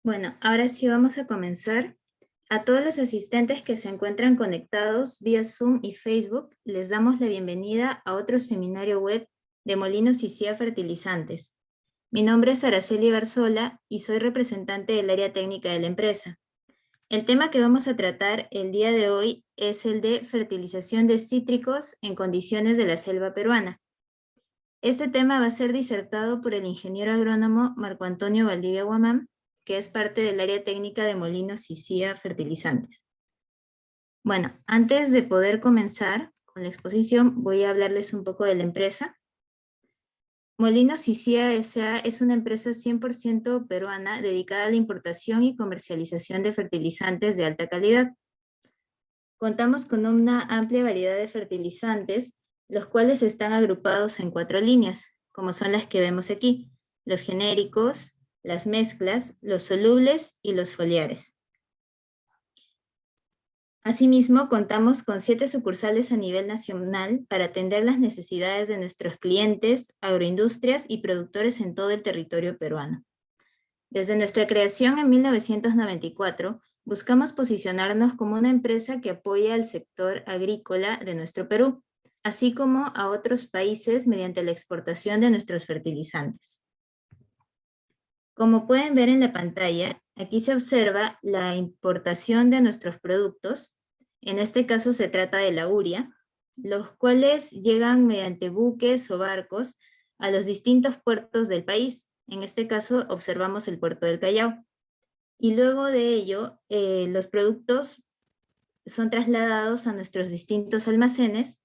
Bueno, ahora sí vamos a comenzar. A todos los asistentes que se encuentran conectados vía Zoom y Facebook, les damos la bienvenida a otro seminario web de Molinos y Cía Fertilizantes. Mi nombre es Araceli Barzola y soy representante del área técnica de la empresa. El tema que vamos a tratar el día de hoy es el de fertilización de cítricos en condiciones de la selva peruana. Este tema va a ser disertado por el ingeniero agrónomo Marco Antonio Valdivia Guamán, que es parte del área técnica de Molinos y Cía Fertilizantes. Bueno, antes de poder comenzar con la exposición, voy a hablarles un poco de la empresa. Molinos y Cía S.A. es una empresa 100% peruana dedicada a la importación y comercialización de fertilizantes de alta calidad. Contamos con una amplia variedad de fertilizantes, los cuales están agrupados en 4 líneas, como son las que vemos aquí: los genéricos, las mezclas, los solubles y los foliares. Asimismo, contamos con 7 sucursales a nivel nacional para atender las necesidades de nuestros clientes, agroindustrias y productores en todo el territorio peruano. Desde nuestra creación en 1994, buscamos posicionarnos como una empresa que apoya al sector agrícola de nuestro Perú, así como a otros países mediante la exportación de nuestros fertilizantes. Como pueden ver en la pantalla, aquí se observa la importación de nuestros productos. En este caso se trata de la urea, los cuales llegan mediante buques o barcos a los distintos puertos del país. En este caso observamos el puerto del Callao. Y luego de ello, los productos son trasladados a nuestros distintos almacenes,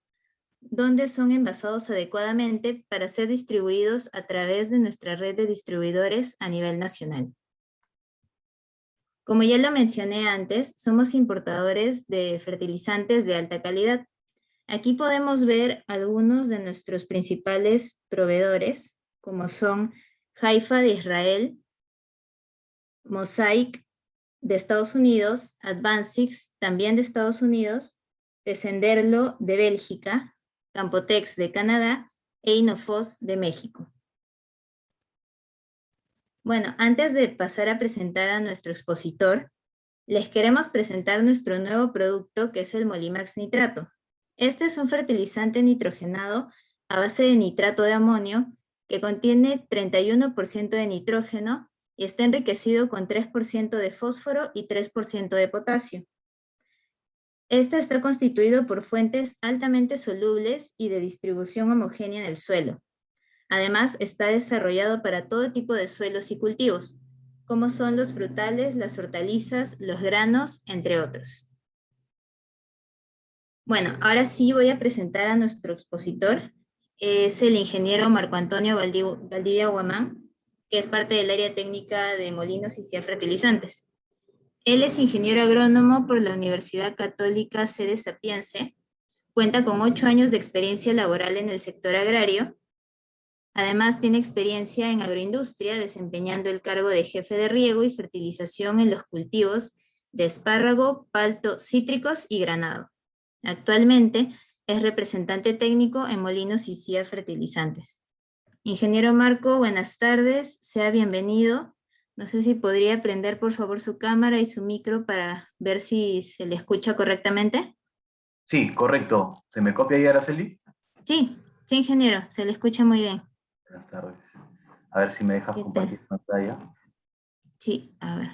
donde son envasados adecuadamente para ser distribuidos a través de nuestra red de distribuidores a nivel nacional. Como ya lo mencioné antes, somos importadores de fertilizantes de alta calidad. Aquí podemos ver algunos de nuestros principales proveedores, como son Haifa de Israel, Mosaic de Estados Unidos, Advancix también de Estados Unidos, Descenderlo de Bélgica, Campotex de Canadá e Inofos de México. Bueno, antes de pasar a presentar a nuestro expositor, les queremos presentar nuestro nuevo producto, que es el Molimax Nitrato. Este es un fertilizante nitrogenado a base de nitrato de amonio que contiene 31% de nitrógeno y está enriquecido con 3% de fósforo y 3% de potasio. Este está constituido por fuentes altamente solubles y de distribución homogénea en el suelo. Además, está desarrollado para todo tipo de suelos y cultivos, como son los frutales, las hortalizas, los granos, entre otros. Bueno, ahora sí voy a presentar a nuestro expositor. Es el ingeniero Marco Antonio Valdivia Guamán, que es parte del área técnica de Molinos y Cía Fertilizantes. Él es ingeniero agrónomo por la Universidad Católica Sede Sapiense, cuenta con 8 años de experiencia laboral en el sector agrario. Además, tiene experiencia en agroindustria, desempeñando el cargo de jefe de riego y fertilización en los cultivos de espárrago, palto, cítricos y granado. Actualmente es representante técnico en Molinos y Cía Fertilizantes. Ingeniero Marco, buenas tardes, sea bienvenido. No sé si podría prender por favor su cámara y su micro para ver si se le escucha correctamente. Sí, correcto. ¿Se me copia ahí, Araceli? Sí, sí, ingeniero, se le escucha muy bien. Buenas tardes. A ver si me dejas ¿Qué compartir tal? pantalla. Sí, a ver.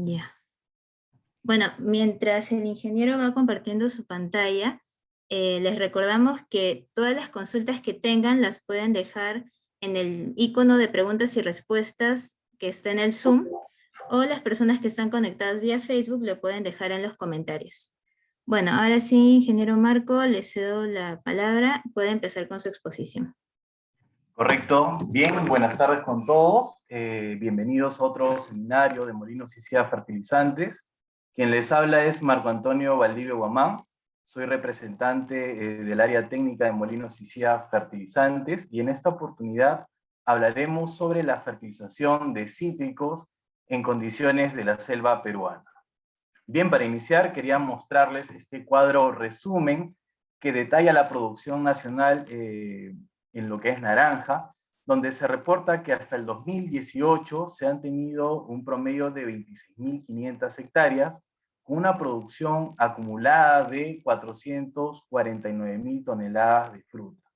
Ya. Bueno, mientras el ingeniero va compartiendo su pantalla, les recordamos que todas las consultas que tengan las pueden dejar en el icono de preguntas y respuestas que está en el Zoom, o las personas que están conectadas vía Facebook lo pueden dejar en los comentarios. Bueno, ahora sí, ingeniero Marco, le cedo la palabra. Puede empezar con su exposición. Correcto. Bien, buenas tardes con todos. Bienvenidos a otro seminario de Molinos y Cía Fertilizantes. Quien les habla es Marco Antonio Valdivia Guamán. Soy representante del área técnica de Molinos y Cía Fertilizantes, y en esta oportunidad hablaremos sobre la fertilización de cítricos en condiciones de la selva peruana. Bien, para iniciar quería mostrarles este cuadro resumen que detalla la producción nacional en lo que es naranja. donde se reporta que hasta el 2018 se han tenido un promedio de 26.500 hectáreas, con una producción acumulada de 449.000 toneladas de fruta.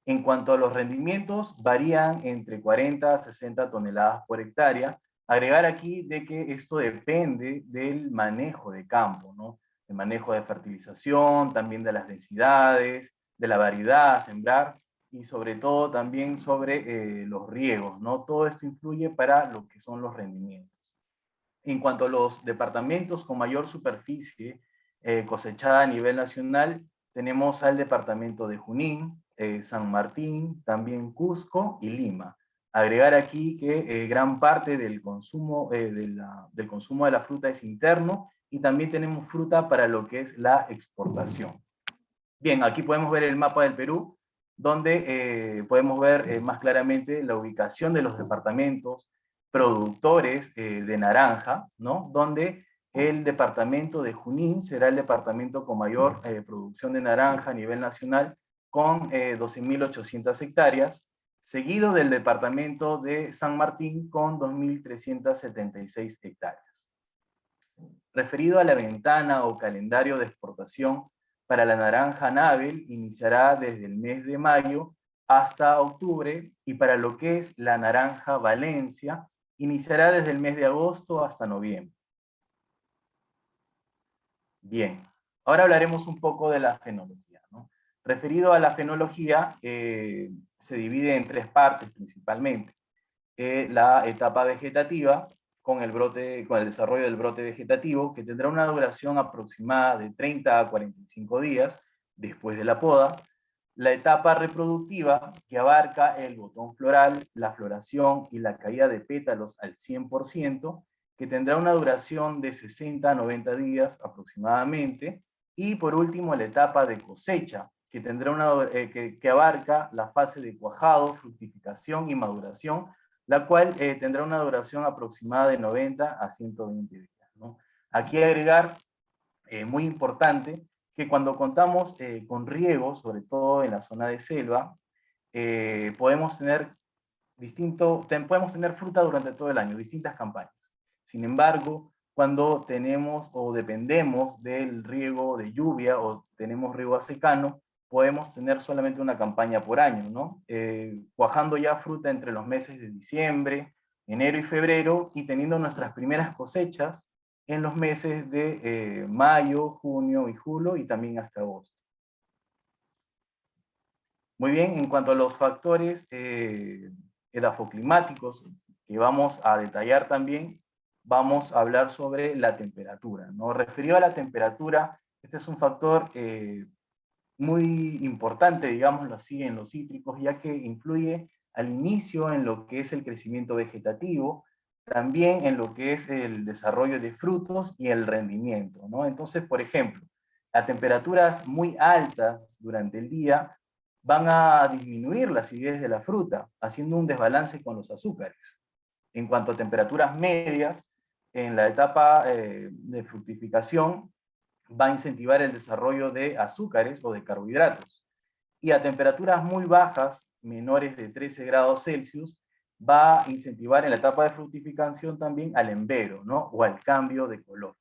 En cuanto a los rendimientos, varían entre 40 a 60 toneladas por hectárea. Agregar aquí de que esto depende del manejo de campo, ¿no? El manejo de fertilización, también de las densidades, de la variedad a sembrar y sobre todo también sobre los riegos, ¿no? Todo esto influye para lo que son los rendimientos. En cuanto a los departamentos con mayor superficie cosechada a nivel nacional, tenemos al departamento de Junín, San Martín, también Cusco y Lima. Agregar aquí que gran parte del consumo de la fruta es interno y también tenemos fruta para lo que es la exportación. Bien, aquí podemos ver el mapa del Perú, donde podemos ver más claramente la ubicación de los departamentos productores de naranja, ¿no? Donde el departamento de Junín será el departamento con mayor producción de naranja a nivel nacional, con 12.800 hectáreas, seguido del departamento de San Martín con 2.376 hectáreas. Referido a la ventana o calendario de exportación para la naranja Nabel, iniciará desde el mes de mayo hasta octubre, y para lo que es la naranja Valencia, iniciará desde el mes de agosto hasta noviembre. Bien, ahora hablaremos un poco de la fenología, ¿no? Referido a la fenología, se divide en tres partes principalmente. La etapa vegetativa, con el desarrollo del brote vegetativo, que tendrá una duración aproximada de 30 a 45 días después de la poda. La etapa reproductiva, que abarca el botón floral, la floración y la caída de pétalos al 100%, que tendrá una duración de 60 a 90 días aproximadamente. Y por último, la etapa de cosecha, que que abarca la fase de cuajado, fructificación y maduración, la cual tendrá una duración aproximada de 90 a 120 días, ¿no? Aquí agregar, muy importante, que cuando contamos con riego, sobre todo en la zona de selva, podemos tener fruta durante todo el año, distintas campañas. Sin embargo, cuando tenemos o dependemos del riego de lluvia o tenemos riego a secano, podemos tener solamente una campaña por año, ¿no? Cuajando ya fruta entre los meses de diciembre, enero y febrero, y teniendo nuestras primeras cosechas en los meses de mayo, junio y julio, y también hasta agosto. Muy bien, en cuanto a los factores edafoclimáticos que vamos a detallar también, vamos a hablar sobre la temperatura, ¿no? Referido a la temperatura, este es un factor muy importante, digámoslo así, en los cítricos, ya que influye al inicio en lo que es el crecimiento vegetativo, también en lo que es el desarrollo de frutos y el rendimiento, ¿no? Entonces, por ejemplo, a temperaturas muy altas durante el día van a disminuir la acidez de la fruta, haciendo un desbalance con los azúcares. En cuanto a temperaturas medias, en la etapa de fructificación, va a incentivar el desarrollo de azúcares o de carbohidratos. Y a temperaturas muy bajas, menores de 13 grados Celsius, va a incentivar en la etapa de fructificación también al envero, ¿no? O al cambio de color.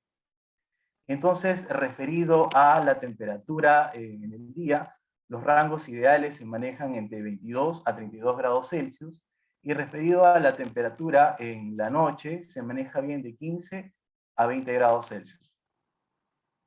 Entonces, referido a la temperatura en el día, los rangos ideales se manejan entre 22 a 32 grados Celsius, y referido a la temperatura en la noche, se maneja bien de 15 a 20 grados Celsius.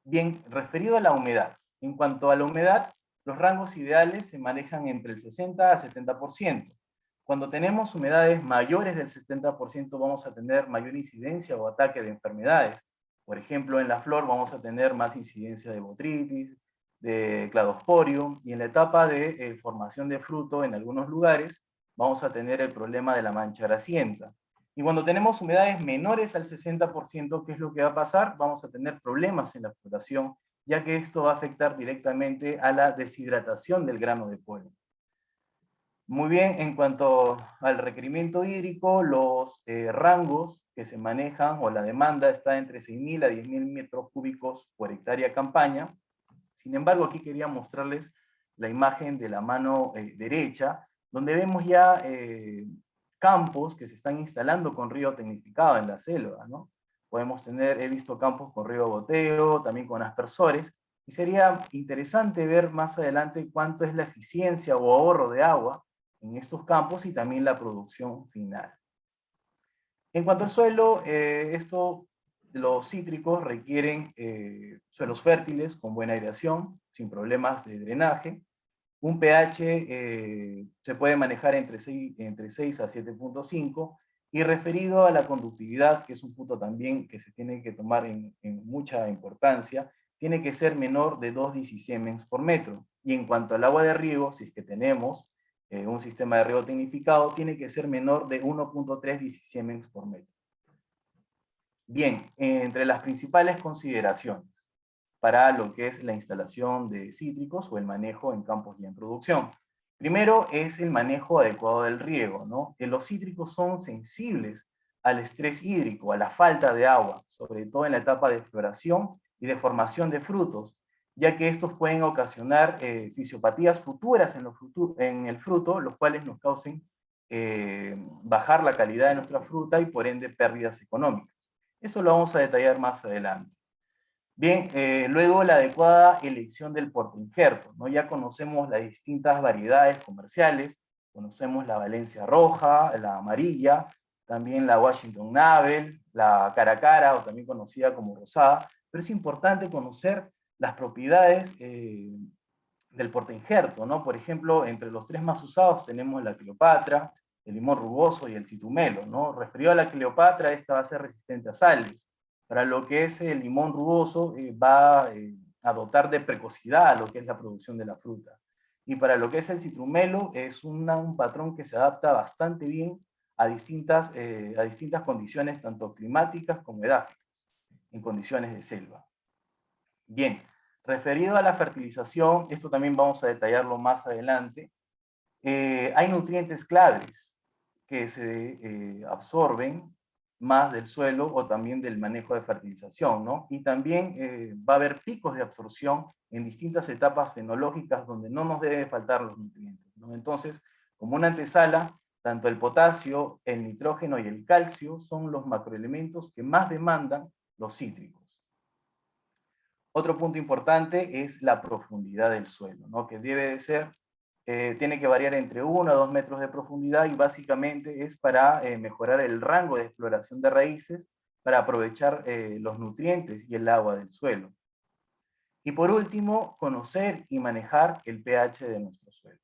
Bien, referido a la humedad. En cuanto a la humedad, los rangos ideales se manejan entre el 60 a 70%. Cuando tenemos humedades mayores del 70%, vamos a tener mayor incidencia o ataque de enfermedades. Por ejemplo, en la flor vamos a tener más incidencia de botrytis, de cladosporium, y en la etapa de formación de fruto, en algunos lugares, vamos a tener el problema de la mancha grasienta. Y cuando tenemos humedades menores al 60%, ¿qué es lo que va a pasar? Vamos a tener problemas en la floración, ya que esto va a afectar directamente a la deshidratación del grano de polen. Muy bien, en cuanto al requerimiento hídrico, los rangos que se manejan o la demanda está entre 6.000 a 10.000 metros cúbicos por hectárea campaña. Sin embargo, aquí quería mostrarles la imagen de la mano derecha, donde vemos ya campos que se están instalando con riego tecnificado en la selva, ¿no? Podemos tener, he visto campos con riego goteo, también con aspersores, y sería interesante ver más adelante cuánto es la eficiencia o ahorro de agua en estos campos y también la producción final. En cuanto al suelo, los cítricos requieren suelos fértiles con buena aireación, sin problemas de drenaje. Un pH se puede manejar entre 6 a 7.5, y referido a la conductividad, que es un punto también que se tiene que tomar en mucha importancia, tiene que ser menor de 2 Siemens por metro. Y en cuanto al agua de riego, si es que tenemos un sistema de riego tecnificado, tiene que ser menor de 1.3 Siemens por metro. Bien, entre las principales consideraciones para lo que es la instalación de cítricos o el manejo en campos y en producción. Primero es el manejo adecuado del riego, ¿no? Los cítricos son sensibles al estrés hídrico, a la falta de agua, sobre todo en la etapa de floración y de formación de frutos, ya que estos pueden ocasionar fisiopatías futuras en el fruto, los cuales nos causen bajar la calidad de nuestra fruta y por ende pérdidas económicas. Eso lo vamos a detallar más adelante. Bien, luego la adecuada elección del portainjerto, ¿no? Ya conocemos las distintas variedades comerciales, conocemos la Valencia roja, la amarilla, también la Washington Navel, la cara cara, o también conocida como rosada, pero es importante conocer las propiedades del portainjerto, ¿no? Por ejemplo, entre los tres más usados tenemos la Cleopatra, el limón rugoso y el citrumelo, ¿no? Referido a la Cleopatra, esta va a ser resistente a sales. Para lo que es el limón rugoso, va a dotar de precocidad a lo que es la producción de la fruta. Y para lo que es el citrumelo, es un patrón que se adapta bastante bien a distintas condiciones, tanto climáticas como edáficas, en condiciones de selva. Bien, referido a la fertilización, esto también vamos a detallarlo más adelante, hay nutrientes claves que se absorben más del suelo o también del manejo de fertilización, ¿no? Y también va a haber picos de absorción en distintas etapas fenológicas donde no nos debe faltar los nutrientes, ¿no? Entonces, como una antesala, tanto el potasio, el nitrógeno y el calcio son los macroelementos que más demandan los cítricos. Otro punto importante es la profundidad del suelo, ¿no? Que debe de ser, tiene que variar entre 1 a 2 metros de profundidad, y básicamente es para mejorar el rango de exploración de raíces, para aprovechar los nutrientes y el agua del suelo. Y por último, conocer y manejar el pH de nuestro suelo.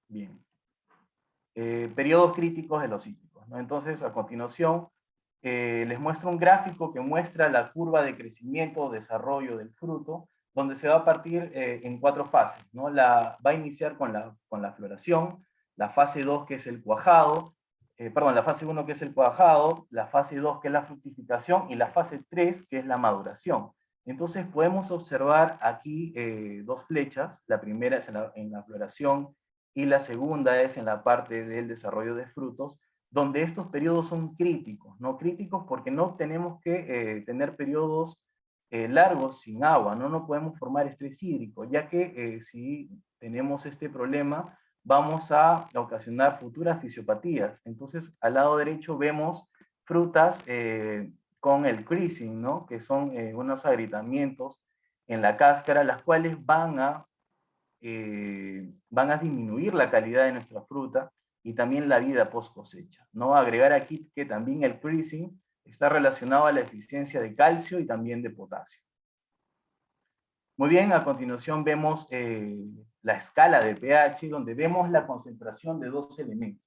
Bien. Periodos críticos de los cítricos, ¿no? Entonces, a continuación, les muestro un gráfico que muestra la curva de crecimiento o desarrollo del fruto, donde se va a partir en 4 fases, ¿no? Va a iniciar con la floración, la fase 2 que es el cuajado, la fase 1 que es el cuajado, la fase 2 que es la fructificación, y la fase 3 que es la maduración. Entonces podemos observar aquí 2 flechas, la primera es en la floración, y la segunda es en la parte del desarrollo de frutos, donde estos periodos son críticos, ¿no? Críticos porque no tenemos que tener periodos largos sin agua, ¿no? No podemos formar estrés hídrico, ya que si tenemos este problema, vamos a ocasionar futuras fisiopatías. Entonces, al lado derecho vemos frutas con el creasing, ¿no? Que son unos agrietamientos en la cáscara, las cuales van a disminuir la calidad de nuestra fruta y también la vida post cosecha, ¿no? Agregar aquí que también el creasing está relacionado a la eficiencia de calcio y también de potasio. Muy bien, a continuación vemos la escala de pH, donde vemos la concentración de 2 elementos.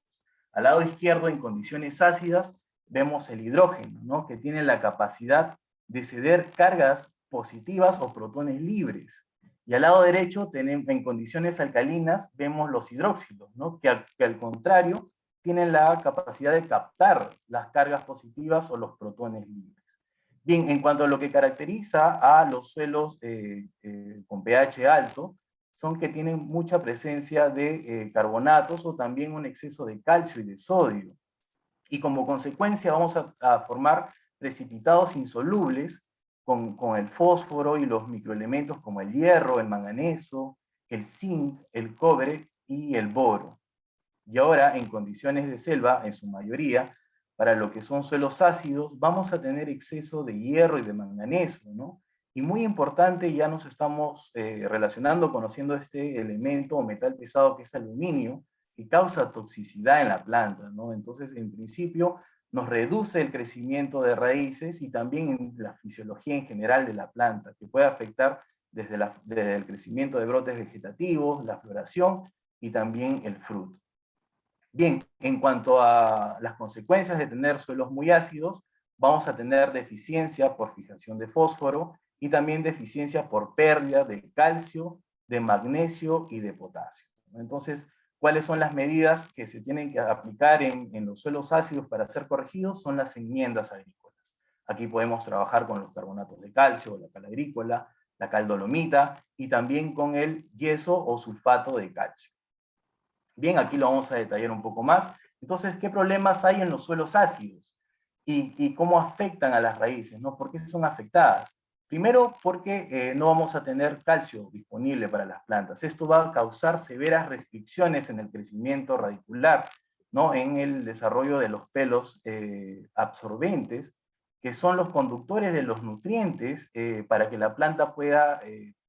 Al lado izquierdo, en condiciones ácidas, vemos el hidrógeno, ¿no? Que tiene la capacidad de ceder cargas positivas o protones libres. Y al lado derecho, en condiciones alcalinas, vemos los hidróxidos, ¿no? Que al contrario, tienen la capacidad de captar las cargas positivas o los protones libres. Bien, en cuanto a lo que caracteriza a los suelos con pH alto, son que tienen mucha presencia de carbonatos o también un exceso de calcio y de sodio. Y como consecuencia vamos a formar precipitados insolubles con el fósforo y los microelementos como el hierro, el manganeso, el zinc, el cobre y el boro. Y ahora, en condiciones de selva, en su mayoría, para lo que son suelos ácidos, vamos a tener exceso de hierro y de manganeso, ¿no? Y muy importante, ya nos estamos relacionando, conociendo este elemento o metal pesado que es aluminio, que causa toxicidad en la planta, ¿no? Entonces, en principio, nos reduce el crecimiento de raíces y también en la fisiología en general de la planta, que puede afectar desde el crecimiento de brotes vegetativos, la floración y también el fruto. Bien, en cuanto a las consecuencias de tener suelos muy ácidos, vamos a tener deficiencia por fijación de fósforo y también deficiencia por pérdida de calcio, de magnesio y de potasio. Entonces, ¿cuáles son las medidas que se tienen que aplicar en los suelos ácidos para ser corregidos? Son las enmiendas agrícolas. Aquí podemos trabajar con los carbonatos de calcio, la cal agrícola, la cal dolomita y también con el yeso o sulfato de calcio. Bien, aquí lo vamos a detallar un poco más. Entonces, ¿qué problemas hay en los suelos ácidos? Y cómo afectan a las raíces, ¿no? ¿Por qué son afectadas? Primero, porque no vamos a tener calcio disponible para las plantas. Esto va a causar severas restricciones en el crecimiento radicular, ¿no? En el desarrollo de los pelos absorbentes, que son los conductores de los nutrientes para que la planta pueda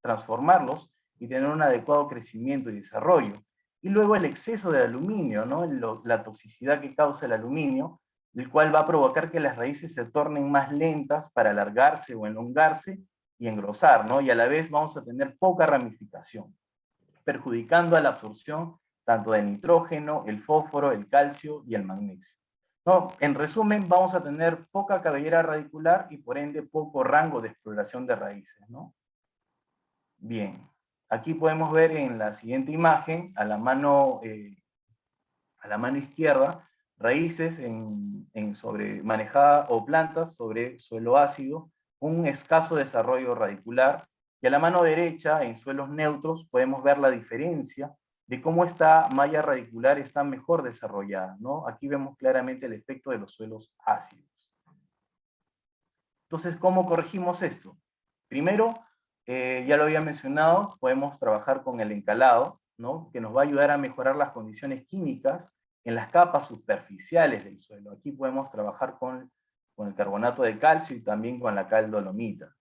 transformarlos y tener un adecuado crecimiento y desarrollo. Y luego el exceso de aluminio, ¿no? La toxicidad que causa el aluminio, el cual va a provocar que las raíces se tornen más lentas para alargarse o elongarse y engrosar, ¿no? Y a la vez vamos a tener poca ramificación, perjudicando a la absorción tanto de nitrógeno, el fósforo, el calcio y el magnesio. No, en resumen, vamos a tener poca cabellera radicular y por ende poco rango de exploración de raíces, ¿no? Bien, aquí podemos ver en la siguiente imagen, a la mano izquierda, raíces manejada o plantas sobre suelo ácido, un escaso desarrollo radicular, y a la mano derecha, en suelos neutros, podemos ver la diferencia de cómo esta malla radicular está mejor desarrollada, ¿no? Aquí vemos claramente el efecto de los suelos ácidos. Entonces, ¿cómo corregimos esto? Primero, ya lo había mencionado, podemos trabajar con el encalado, ¿no? Que nos va a ayudar a mejorar las condiciones químicas en las capas superficiales del suelo. Aquí podemos trabajar con el carbonato de calcio y también con la cal dolomita.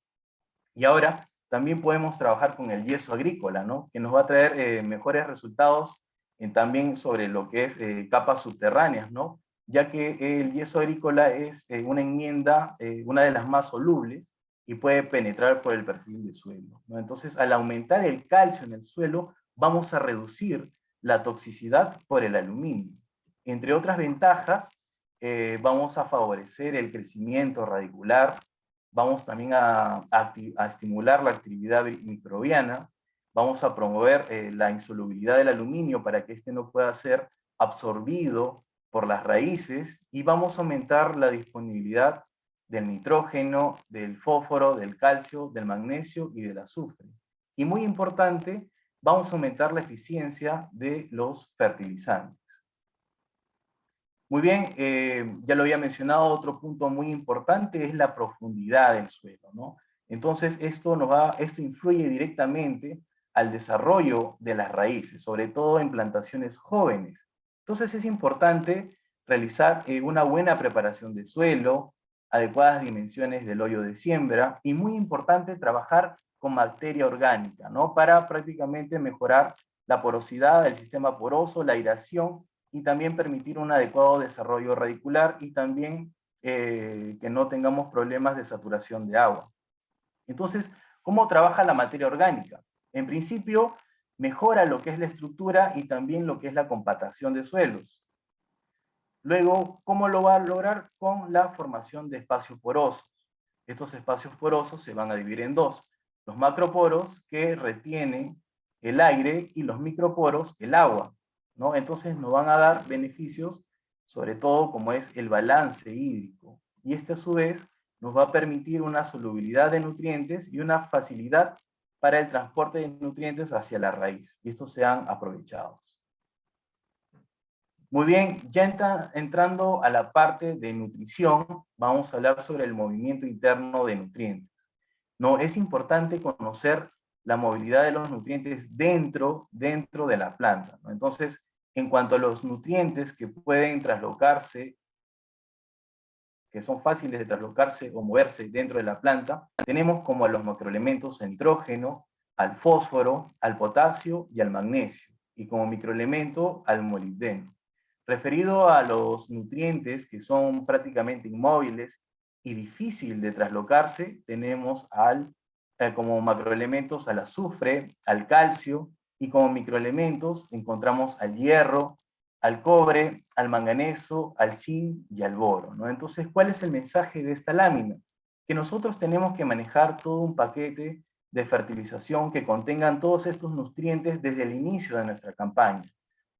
Y ahora también podemos trabajar con el yeso agrícola, ¿no? Que nos va a traer mejores resultados también sobre lo que es capas subterráneas, ¿no? Ya que el yeso agrícola es una enmienda, una de las más solubles, y puede penetrar por el perfil del suelo, ¿no? Entonces, al aumentar el calcio en el suelo, vamos a reducir la toxicidad por el aluminio. Entre otras ventajas, vamos a favorecer el crecimiento radicular, vamos también a estimular la actividad microbiana, vamos a promover la insolubilidad del aluminio para que éste no pueda ser absorbido por las raíces, y vamos a aumentar la disponibilidad del nitrógeno, del fósforo, del calcio, del magnesio y del azufre. Y muy importante, vamos a aumentar la eficiencia de los fertilizantes. Muy bien, ya lo había mencionado, otro punto muy importante es la profundidad del suelo, ¿no? Entonces, esto influye directamente al desarrollo de las raíces, sobre todo en plantaciones jóvenes. Entonces, es importante realizar una buena preparación de suelo, adecuadas dimensiones del hoyo de siembra, y muy importante trabajar con materia orgánica, ¿no? Para prácticamente mejorar la porosidad del sistema poroso, la aireación, y también permitir un adecuado desarrollo radicular, y también que no tengamos problemas de saturación de agua. Entonces, ¿cómo trabaja la materia orgánica? En principio, mejora lo que es la estructura y también lo que es la compactación de suelos. Luego, ¿cómo lo va a lograr? Con la formación de espacios porosos. Estos espacios porosos se van a dividir en dos: los macroporos, que retienen el aire, y los microporos, el agua, ¿no? Entonces nos van a dar beneficios, sobre todo como es el balance hídrico. Y este a su vez nos va a permitir una solubilidad de nutrientes y una facilidad para el transporte de nutrientes hacia la raíz. Y estos sean aprovechados. Muy bien, ya entrando a la parte de nutrición, vamos a hablar sobre el movimiento interno de nutrientes. No, es importante conocer la movilidad de los nutrientes dentro de la planta, ¿no? Entonces, en cuanto a los nutrientes que pueden traslocarse, que son fáciles de traslocarse o moverse dentro de la planta, tenemos como a los macroelementos nitrógeno, al fósforo, al potasio y al magnesio, y como microelemento al molibdeno. Referido a los nutrientes que son prácticamente inmóviles y difícil de traslocarse, tenemos como macroelementos al azufre, al calcio, y como microelementos encontramos al hierro, al cobre, al manganeso, al zinc y al boro, ¿no? Entonces, ¿cuál es el mensaje de esta lámina? Que nosotros tenemos que manejar todo un paquete de fertilización que contengan todos estos nutrientes desde el inicio de nuestra campaña,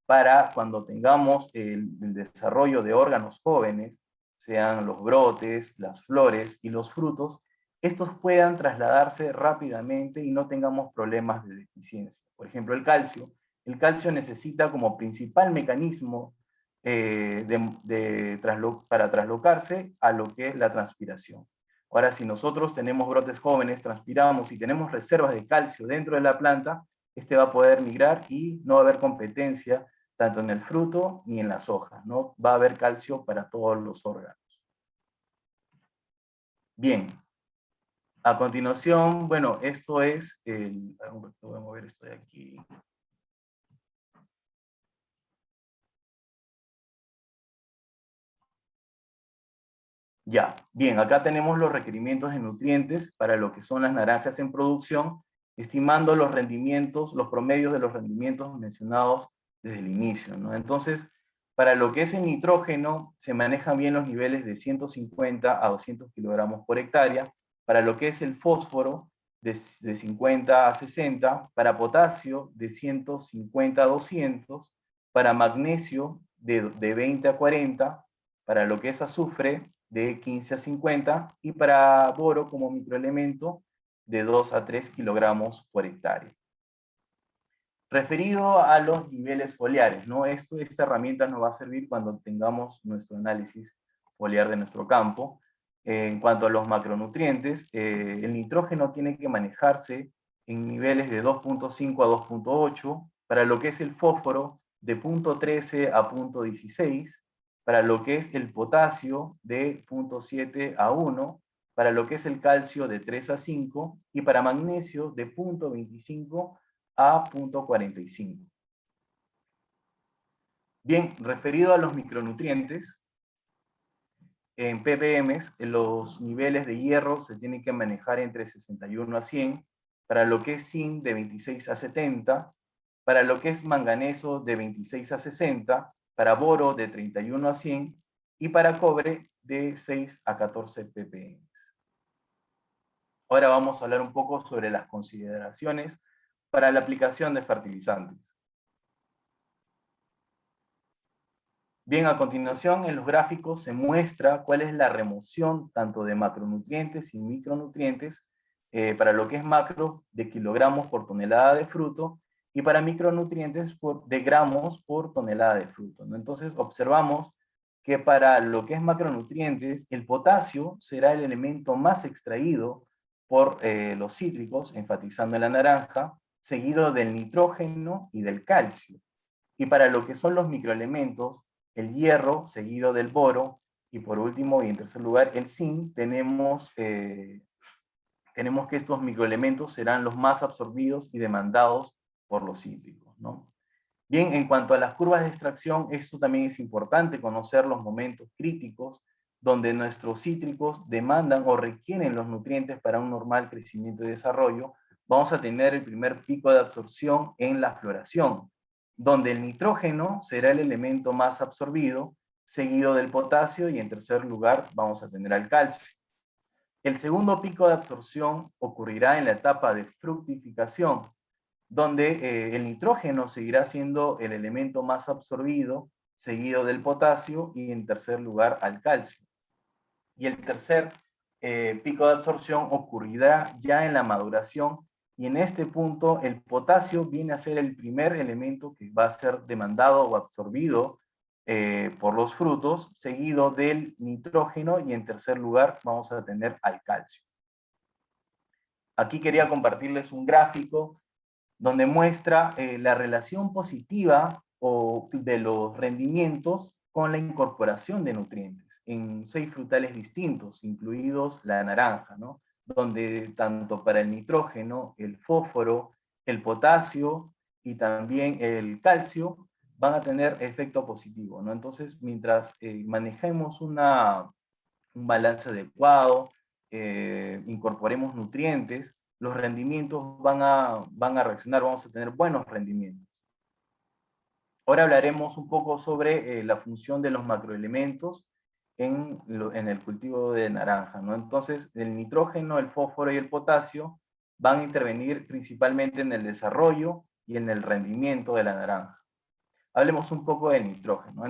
para cuando tengamos el desarrollo de órganos jóvenes, sean los brotes, las flores y los frutos, estos puedan trasladarse rápidamente y no tengamos problemas de deficiencia. Por ejemplo, el calcio. El calcio necesita como principal mecanismo para traslocarse a lo que es la transpiración. Ahora, si nosotros tenemos brotes jóvenes, transpiramos y tenemos reservas de calcio dentro de la planta, este va a poder migrar y no va a haber competencia tanto en el fruto ni en las hojas, ¿no? Va a haber calcio para todos los órganos. Bien, a continuación, bueno, esto es el... Voy a mover esto de aquí. Ya, bien, acá tenemos los requerimientos de nutrientes para lo que son las naranjas en producción, estimando los rendimientos, los promedios de los rendimientos mencionados desde el inicio, ¿no? Entonces, para lo que es el nitrógeno, se manejan bien los niveles de 150 a 200 kilogramos por hectárea. Para lo que es el fósforo, de 50 a 60. Para potasio, de 150 a 200. Para magnesio, de 20 a 40. Para lo que es azufre, de 15 a 50. Y para boro, como microelemento, de 2 a 3 kilogramos por hectárea. Referido a los niveles foliares, ¿no? Esta herramienta nos va a servir cuando tengamos nuestro análisis foliar de nuestro campo. En cuanto a los macronutrientes, el nitrógeno tiene que manejarse en niveles de 2.5 a 2.8, para lo que es el fósforo de 0.13 a 0.16, para lo que es el potasio de 0.7 a 1, para lo que es el calcio de 3 a 5, y para magnesio de 0.25 a 0.45. Bien, referido a los micronutrientes, en ppm, los niveles de hierro se tienen que manejar entre 61 a 100, para lo que es zinc de 26 a 70, para lo que es manganeso de 26 a 60, para boro de 31 a 100, y para cobre de 6 a 14 ppm. Ahora vamos a hablar un poco sobre las consideraciones para la aplicación de fertilizantes. Bien, a continuación en los gráficos se muestra cuál es la remoción tanto de macronutrientes y micronutrientes para lo que es macro de kilogramos por tonelada de fruto, y para micronutrientes de gramos por tonelada de fruto, ¿no? Entonces observamos que para lo que es macronutrientes, el potasio será el elemento más extraído por los cítricos, enfatizando en la naranja, seguido del nitrógeno y del calcio. Y para lo que son los microelementos, el hierro, seguido del boro, y por último, y en tercer lugar, el zinc, tenemos que estos microelementos serán los más absorbidos y demandados por los cítricos, ¿no? Bien, en cuanto a las curvas de extracción, esto también es importante conocer los momentos críticos donde nuestros cítricos demandan o requieren los nutrientes para un normal crecimiento y desarrollo. Vamos a tener el primer pico de absorción en la floración, donde el nitrógeno será el elemento más absorbido, seguido del potasio, y en tercer lugar vamos a tener al calcio. El segundo pico de absorción ocurrirá en la etapa de fructificación, donde el nitrógeno seguirá siendo el elemento más absorbido, seguido del potasio, y en tercer lugar al calcio. Y el tercer pico de absorción ocurrirá ya en la maduración, y en este punto el potasio viene a ser el primer elemento que va a ser demandado o absorbido por los frutos, seguido del nitrógeno, y en tercer lugar vamos a tener al calcio. Aquí quería compartirles un gráfico donde muestra la relación positiva de los rendimientos con la incorporación de nutrientes en 6 frutales distintos, incluidos la naranja, ¿no? Donde tanto para el nitrógeno, el fósforo, el potasio y también el calcio van a tener efecto positivo, ¿no? Entonces, mientras manejemos un balance adecuado, incorporemos nutrientes, los rendimientos van a reaccionar, vamos a tener buenos rendimientos. Ahora hablaremos un poco sobre la función de los macroelementos en el cultivo de naranja, ¿no? Entonces, el nitrógeno, el fósforo y el potasio van a intervenir principalmente en el desarrollo y en el rendimiento de la naranja. Hablemos un poco de nitrógeno.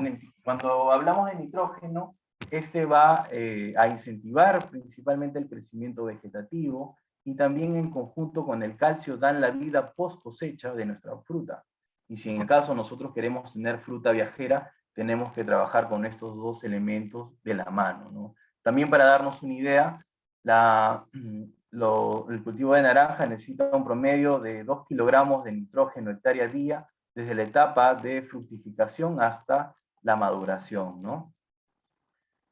Cuando hablamos de nitrógeno, este va a incentivar principalmente el crecimiento vegetativo y también en conjunto con el calcio dan la vida post cosecha de nuestra fruta. Y si en el caso nosotros queremos tener fruta viajera, tenemos que trabajar con estos dos elementos de la mano, ¿no? También para darnos una idea, el cultivo de naranja necesita un promedio de 2 kilogramos de nitrógeno hectárea día desde la etapa de fructificación hasta la maduración, ¿no?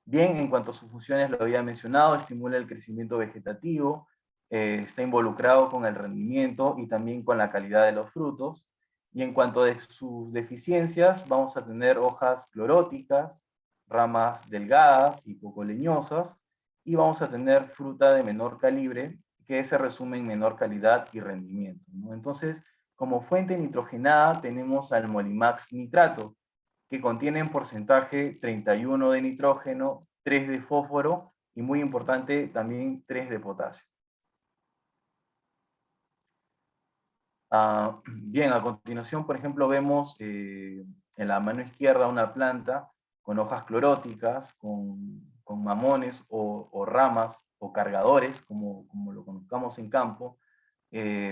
Bien, en cuanto a sus funciones, lo había mencionado, estimula el crecimiento vegetativo, está involucrado con el rendimiento y también con la calidad de los frutos. Y en cuanto a sus deficiencias, vamos a tener hojas cloróticas, ramas delgadas y poco leñosas, y vamos a tener fruta de menor calibre, que se resume en menor calidad y rendimiento, ¿no? Entonces, como fuente nitrogenada tenemos al Molimax nitrato, que contiene en porcentaje 31 de nitrógeno, 3 de fósforo y muy importante también 3 de potasio. Bien, a continuación, por ejemplo, vemos en la mano izquierda una planta con hojas cloróticas, con mamones o ramas o cargadores, como lo conozcamos en campo,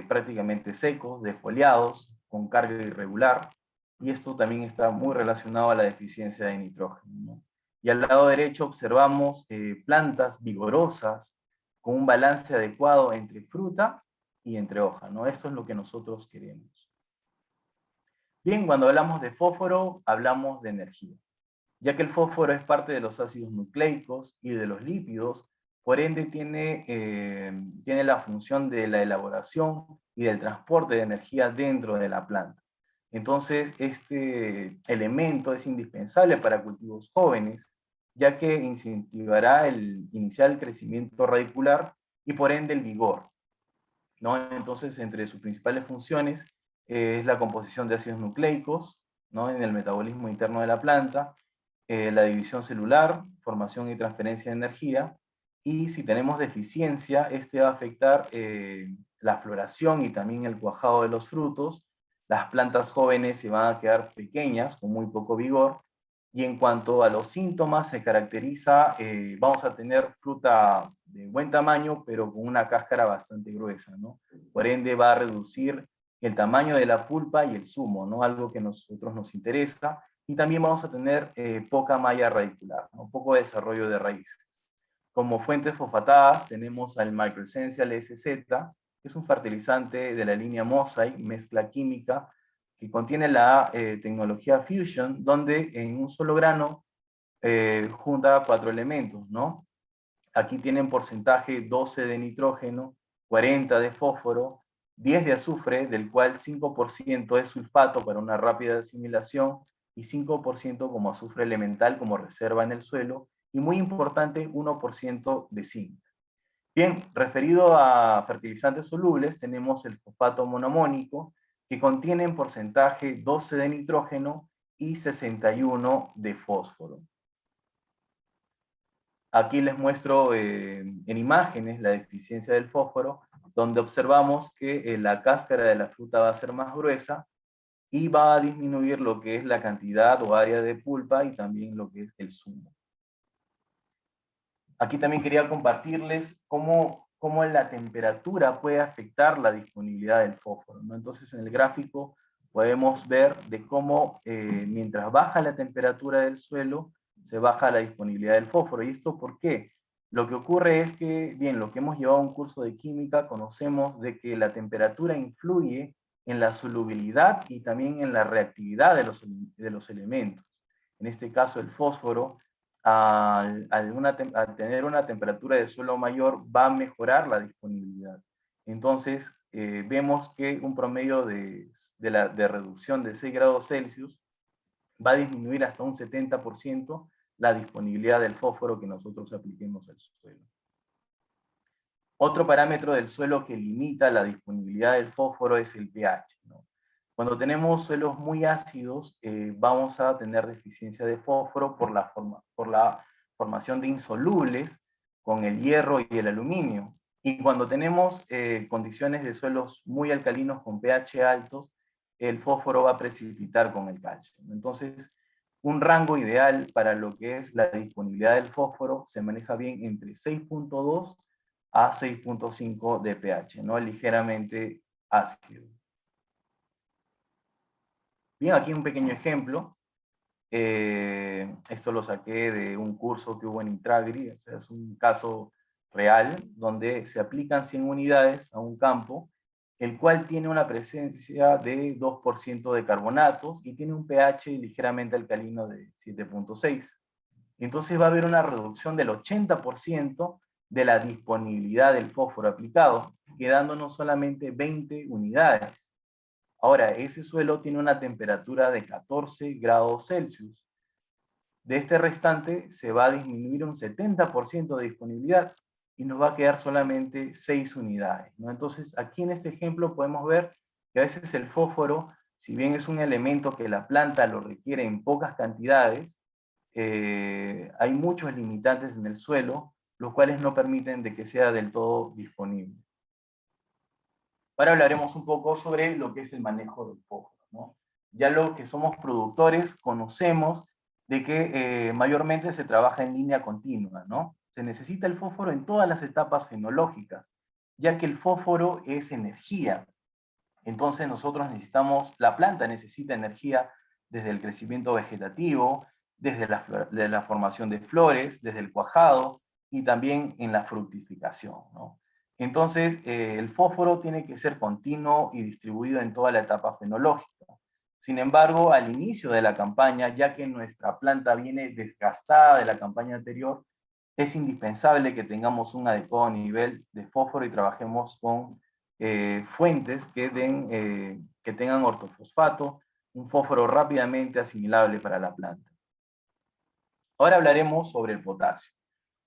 prácticamente secos, defoliados, con carga irregular, y esto también está muy relacionado a la deficiencia de nitrógeno, ¿no? Y al lado derecho observamos plantas vigorosas, con un balance adecuado entre fruta y entre hoja, ¿no? Esto es lo que nosotros queremos. Bien, cuando hablamos de fósforo, hablamos de energía, ya que el fósforo es parte de los ácidos nucleicos y de los lípidos, por ende tiene la función de la elaboración y del transporte de energía dentro de la planta. Entonces, este elemento es indispensable para cultivos jóvenes, ya que incentivará el inicial crecimiento radicular y por ende el vigor, ¿no? Entonces, entre sus principales funciones es la composición de ácidos nucleicos, ¿no? En el metabolismo interno de la planta, la división celular, formación y transferencia de energía, y si tenemos deficiencia, este va a afectar la floración y también el cuajado de los frutos. Las plantas jóvenes se van a quedar pequeñas, con muy poco vigor, y en cuanto a los síntomas, se caracteriza, vamos a tener fruta de buen tamaño, pero con una cáscara bastante gruesa, ¿no? Por ende va a reducir el tamaño de la pulpa y el zumo, ¿no? Algo que a nosotros nos interesa. Y también vamos a tener poca malla radicular, ¿no? Poco desarrollo de raíces. Como fuentes fosfatadas tenemos al Microessential SZ, que es un fertilizante de la línea Mosaic, mezcla química, que contiene la tecnología Fusion, donde en un solo grano junta 4 elementos, ¿no? Aquí tienen porcentaje 12 de nitrógeno, 40 de fósforo, 10 de azufre, del cual 5% es sulfato para una rápida asimilación y 5% como azufre elemental como reserva en el suelo, y muy importante, 1% de zinc. Bien, referido a fertilizantes solubles, tenemos el fosfato monoamónico, que contiene en porcentaje 12 de nitrógeno y 61 de fósforo. Aquí les muestro en imágenes la deficiencia del fósforo, donde observamos que la cáscara de la fruta va a ser más gruesa y va a disminuir lo que es la cantidad o área de pulpa y también lo que es el zumo. Aquí también quería compartirles cómo la temperatura puede afectar la disponibilidad del fósforo, ¿no? Entonces en el gráfico podemos ver de cómo mientras baja la temperatura del suelo, se baja la disponibilidad del fósforo. ¿Y esto por qué? Lo que ocurre es que, bien, lo que hemos llevado a un curso de química, conocemos de que la temperatura influye en la solubilidad y también en la reactividad de los elementos. En este caso, el fósforo, al tener una temperatura de suelo mayor, va a mejorar la disponibilidad. Entonces, vemos que un promedio de reducción de 6 grados Celsius va a disminuir hasta un 70% la disponibilidad del fósforo que nosotros apliquemos al suelo. Otro parámetro del suelo que limita la disponibilidad del fósforo es el pH, ¿no? Cuando tenemos suelos muy ácidos, vamos a tener deficiencia de fósforo por la formación de insolubles con el hierro y el aluminio. Y cuando tenemos condiciones de suelos muy alcalinos con pH altos, el fósforo va a precipitar con el calcio. Entonces, un rango ideal para lo que es la disponibilidad del fósforo se maneja bien entre 6.2 a 6.5 de pH, ¿no? Ligeramente ácido. Bien, aquí un pequeño ejemplo. Esto lo saqué de un curso que hubo en Intragri, o sea, es un caso real donde se aplican 100 unidades a un campo, el cual tiene una presencia de 2% de carbonatos y tiene un pH ligeramente alcalino de 7.6. Entonces va a haber una reducción del 80% de la disponibilidad del fósforo aplicado, quedándonos solamente 20 unidades. Ahora, ese suelo tiene una temperatura de 14 grados Celsius. De este restante se va a disminuir un 70% de disponibilidad y nos va a quedar solamente 6 unidades, ¿no? Entonces, aquí en este ejemplo podemos ver que a veces el fósforo, si bien es un elemento que la planta lo requiere en pocas cantidades, hay muchos limitantes en el suelo, los cuales no permiten de que sea del todo disponible. Ahora hablaremos un poco sobre lo que es el manejo del fósforo, ¿no? Ya lo que somos productores conocemos de que mayormente se trabaja en línea continua, ¿no? Se necesita el fósforo en todas las etapas fenológicas, ya que el fósforo es energía. Entonces nosotros necesitamos, la planta necesita energía desde el crecimiento vegetativo, desde la formación de flores, desde el cuajado y también en la fructificación, ¿no? Entonces, el fósforo tiene que ser continuo y distribuido en toda la etapa fenológica. Sin embargo, al inicio de la campaña, ya que nuestra planta viene desgastada de la campaña anterior, es indispensable que tengamos un adecuado nivel de fósforo y trabajemos con fuentes que tengan ortofosfato, un fósforo rápidamente asimilable para la planta. Ahora hablaremos sobre el potasio.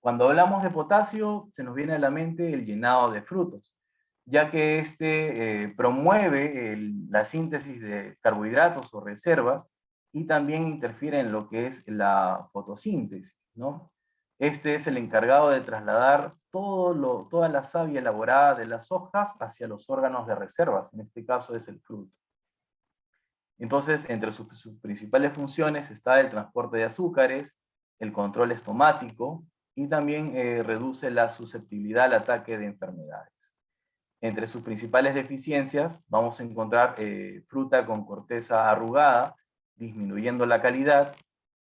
Cuando hablamos de potasio, se nos viene a la mente el llenado de frutos, ya que este promueve la síntesis de carbohidratos o reservas y también interfiere en lo que es la fotosíntesis, ¿no? Este es el encargado de trasladar toda la savia elaborada de las hojas hacia los órganos de reservas, en este caso es el fruto. Entonces, entre sus principales funciones está el transporte de azúcares, el control estomático y también reduce la susceptibilidad al ataque de enfermedades. Entre sus principales deficiencias vamos a encontrar fruta con corteza arrugada, disminuyendo la calidad,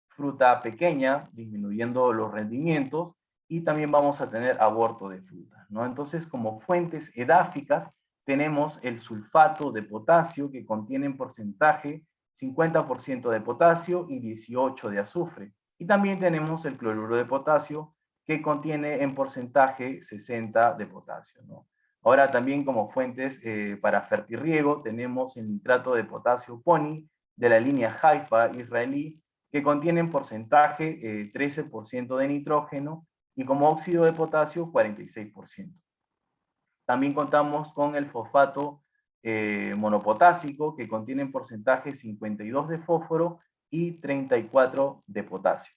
fruta pequeña, disminuyendo los rendimientos, y también vamos a tener aborto de fruta, ¿no? Entonces, como fuentes edáficas, tenemos el sulfato de potasio, que contiene en porcentaje 50% de potasio y 18 de azufre. Y también tenemos el cloruro de potasio, que contiene en porcentaje 60 de potasio, ¿no? Ahora también como fuentes para fertirriego tenemos el nitrato de potasio PONI de la línea Haifa israelí, que contiene en porcentaje 13% de nitrógeno y como óxido de potasio 46%. También contamos con el fosfato monopotásico, que contiene en porcentaje 52 de fósforo y 34 de potasio.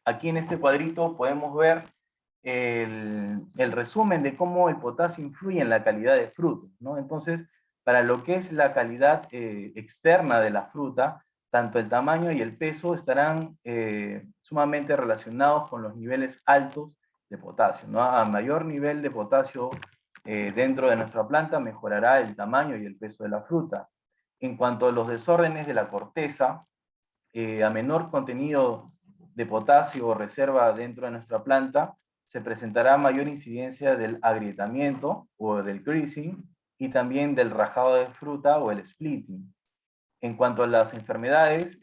Aquí en este cuadrito podemos ver el resumen de cómo el potasio influye en la calidad de fruto, ¿no? Entonces, para lo que es la calidad externa de la fruta, tanto el tamaño y el peso estarán sumamente relacionados con los niveles altos de potasio, ¿no? A mayor nivel de potasio dentro de nuestra planta, mejorará el tamaño y el peso de la fruta. En cuanto a los desórdenes de la corteza, a menor contenido de potasio o reserva dentro de nuestra planta, se presentará mayor incidencia del agrietamiento o del creasing y también del rajado de fruta o el splitting. En cuanto a las enfermedades,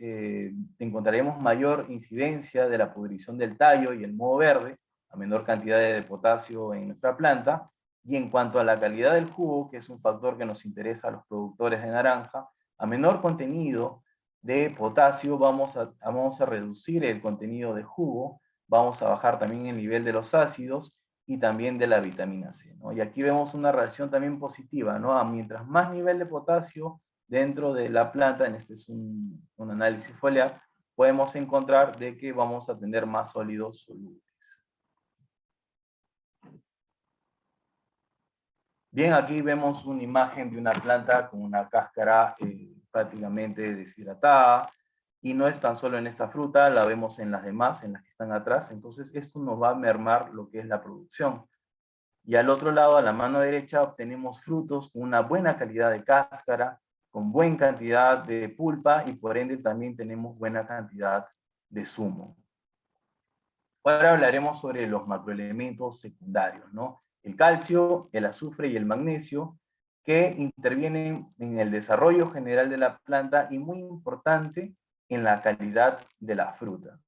encontraremos mayor incidencia de la pudrición del tallo y el moho verde, a menor cantidad de potasio en nuestra planta. Y en cuanto a la calidad del jugo, que es un factor que nos interesa a los productores de naranja, a menor contenido de potasio vamos a reducir el contenido de jugo, vamos a bajar también el nivel de los ácidos y también de la vitamina C, ¿no? Y aquí vemos una relación también positiva, ¿no? Mientras más nivel de potasio dentro de la planta, en este es un análisis foliar, podemos encontrar de que vamos a tener más sólidos solubles. Bien, aquí vemos una imagen de una planta con una cáscara prácticamente deshidratada, y no es tan solo en esta fruta, la vemos en las demás, en las que están atrás. Entonces esto nos va a mermar lo que es la producción. Y al otro lado, a la mano derecha, obtenemos frutos con una buena calidad de cáscara, con buena cantidad de pulpa, y por ende también tenemos buena cantidad de zumo. Ahora hablaremos sobre los macroelementos secundarios, ¿no? El calcio, el azufre y el magnesio, que intervienen en el desarrollo general de la planta y, muy importante, en la calidad de la fruta.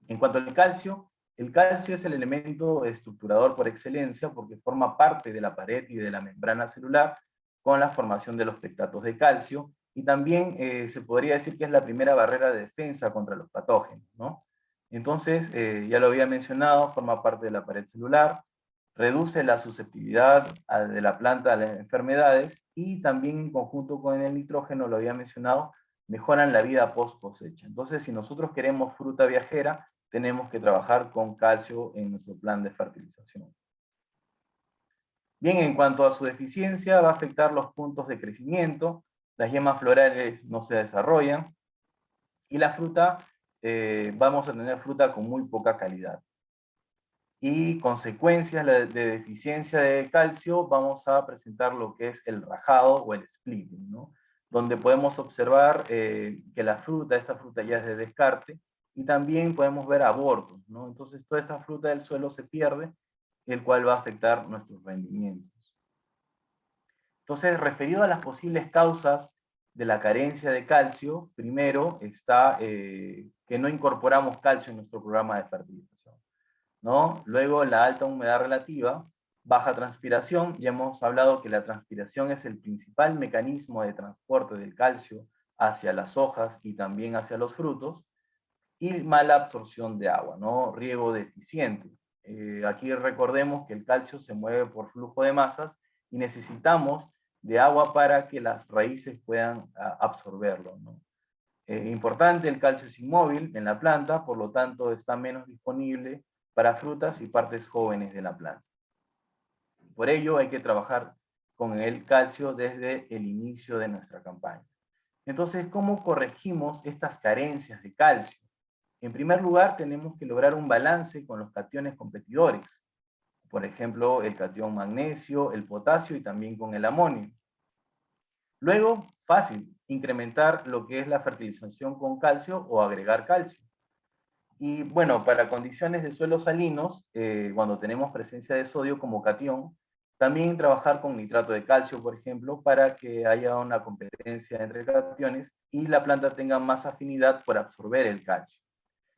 En cuanto al calcio es el elemento estructurador por excelencia porque forma parte de la pared y de la membrana celular con la formación de los pectatos de calcio, y también se podría decir que es la primera barrera de defensa contra los patógenos, ¿no? Entonces, ya lo había mencionado, forma parte de la pared celular, reduce la susceptibilidad de la planta a las enfermedades, y también en conjunto con el nitrógeno, lo había mencionado, mejoran la vida post cosecha. Entonces, si nosotros queremos fruta viajera, tenemos que trabajar con calcio en nuestro plan de fertilización. Bien, en cuanto a su deficiencia, va a afectar los puntos de crecimiento, las yemas florales no se desarrollan, y la fruta, vamos a tener fruta con muy poca calidad. Y consecuencias de deficiencia de calcio, vamos a presentar lo que es el rajado o el splitting, ¿no? Donde podemos observar que esta fruta ya es de descarte, y también podemos ver abortos, ¿no? Entonces toda esta fruta del suelo se pierde, el cual va a afectar nuestros rendimientos. Entonces, referido a las posibles causas de la carencia de calcio, primero está que no incorporamos calcio en nuestro programa de fertilización, ¿no? Luego, la alta humedad relativa, baja transpiración. Ya hemos hablado que la transpiración es el principal mecanismo de transporte del calcio hacia las hojas y también hacia los frutos. Y mala absorción de agua, ¿no? Riego deficiente. Aquí recordemos que el calcio se mueve por flujo de masas y necesitamos de agua para que las raíces puedan absorberlo, ¿no? Importante, el calcio es inmóvil en la planta, por lo tanto está menos disponible para frutas y partes jóvenes de la planta. Por ello hay que trabajar con el calcio desde el inicio de nuestra campaña. Entonces, ¿cómo corregimos estas carencias de calcio? En primer lugar, tenemos que lograr un balance con los cationes competidores. Por ejemplo, el catión magnesio, el potasio y también con el amonio. Luego, fácil, incrementar lo que es la fertilización con calcio o agregar calcio. Y bueno, para condiciones de suelos salinos, cuando tenemos presencia de sodio como catión, también trabajar con nitrato de calcio, por ejemplo, para que haya una competencia entre cationes y la planta tenga más afinidad por absorber el calcio.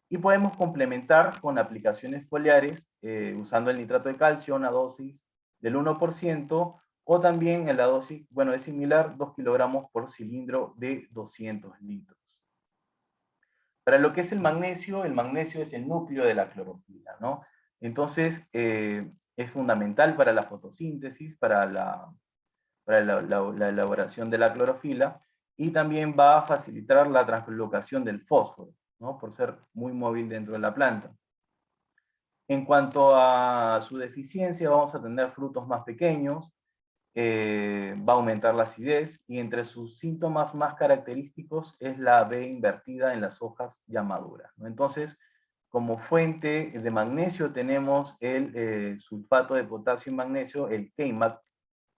Y podemos complementar con aplicaciones foliares usando el nitrato de calcio, una dosis del 1%, o también en la dosis, bueno, es similar, 2 kilogramos por cilindro de 200 litros. Para lo que es el magnesio es el núcleo de la clorofila, ¿no? Entonces, es fundamental para la fotosíntesis, para la elaboración de la clorofila, y también va a facilitar la translocación del fósforo, ¿no? Por ser muy móvil dentro de la planta. En cuanto a su deficiencia, vamos a tener frutos más pequeños, va a aumentar la acidez, y entre sus síntomas más característicos es la B invertida en las hojas ya maduras, ¿no? Entonces, como fuente de magnesio tenemos el sulfato de potasio y magnesio, el K-MAG,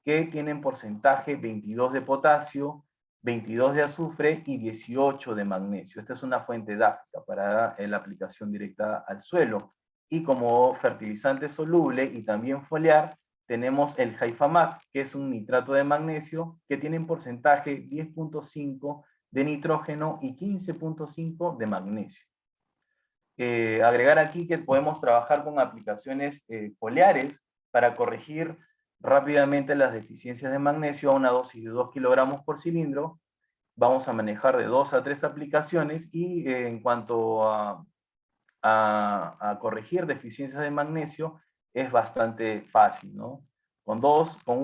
que tienen porcentaje 22 de potasio, 22 de azufre y 18 de magnesio. Esta es una fuente edáfica para la aplicación directa al suelo. Y como fertilizante soluble y también foliar, tenemos el Haifamac, que es un nitrato de magnesio que tiene en porcentaje 10.5 de nitrógeno y 15.5 de magnesio. Agregar aquí que podemos trabajar con aplicaciones foliares para corregir rápidamente las deficiencias de magnesio a una dosis de 2 kilogramos por cilindro. Vamos a manejar de 2 a 3 aplicaciones y en cuanto a corregir deficiencias de magnesio es bastante fácil, ¿no? Con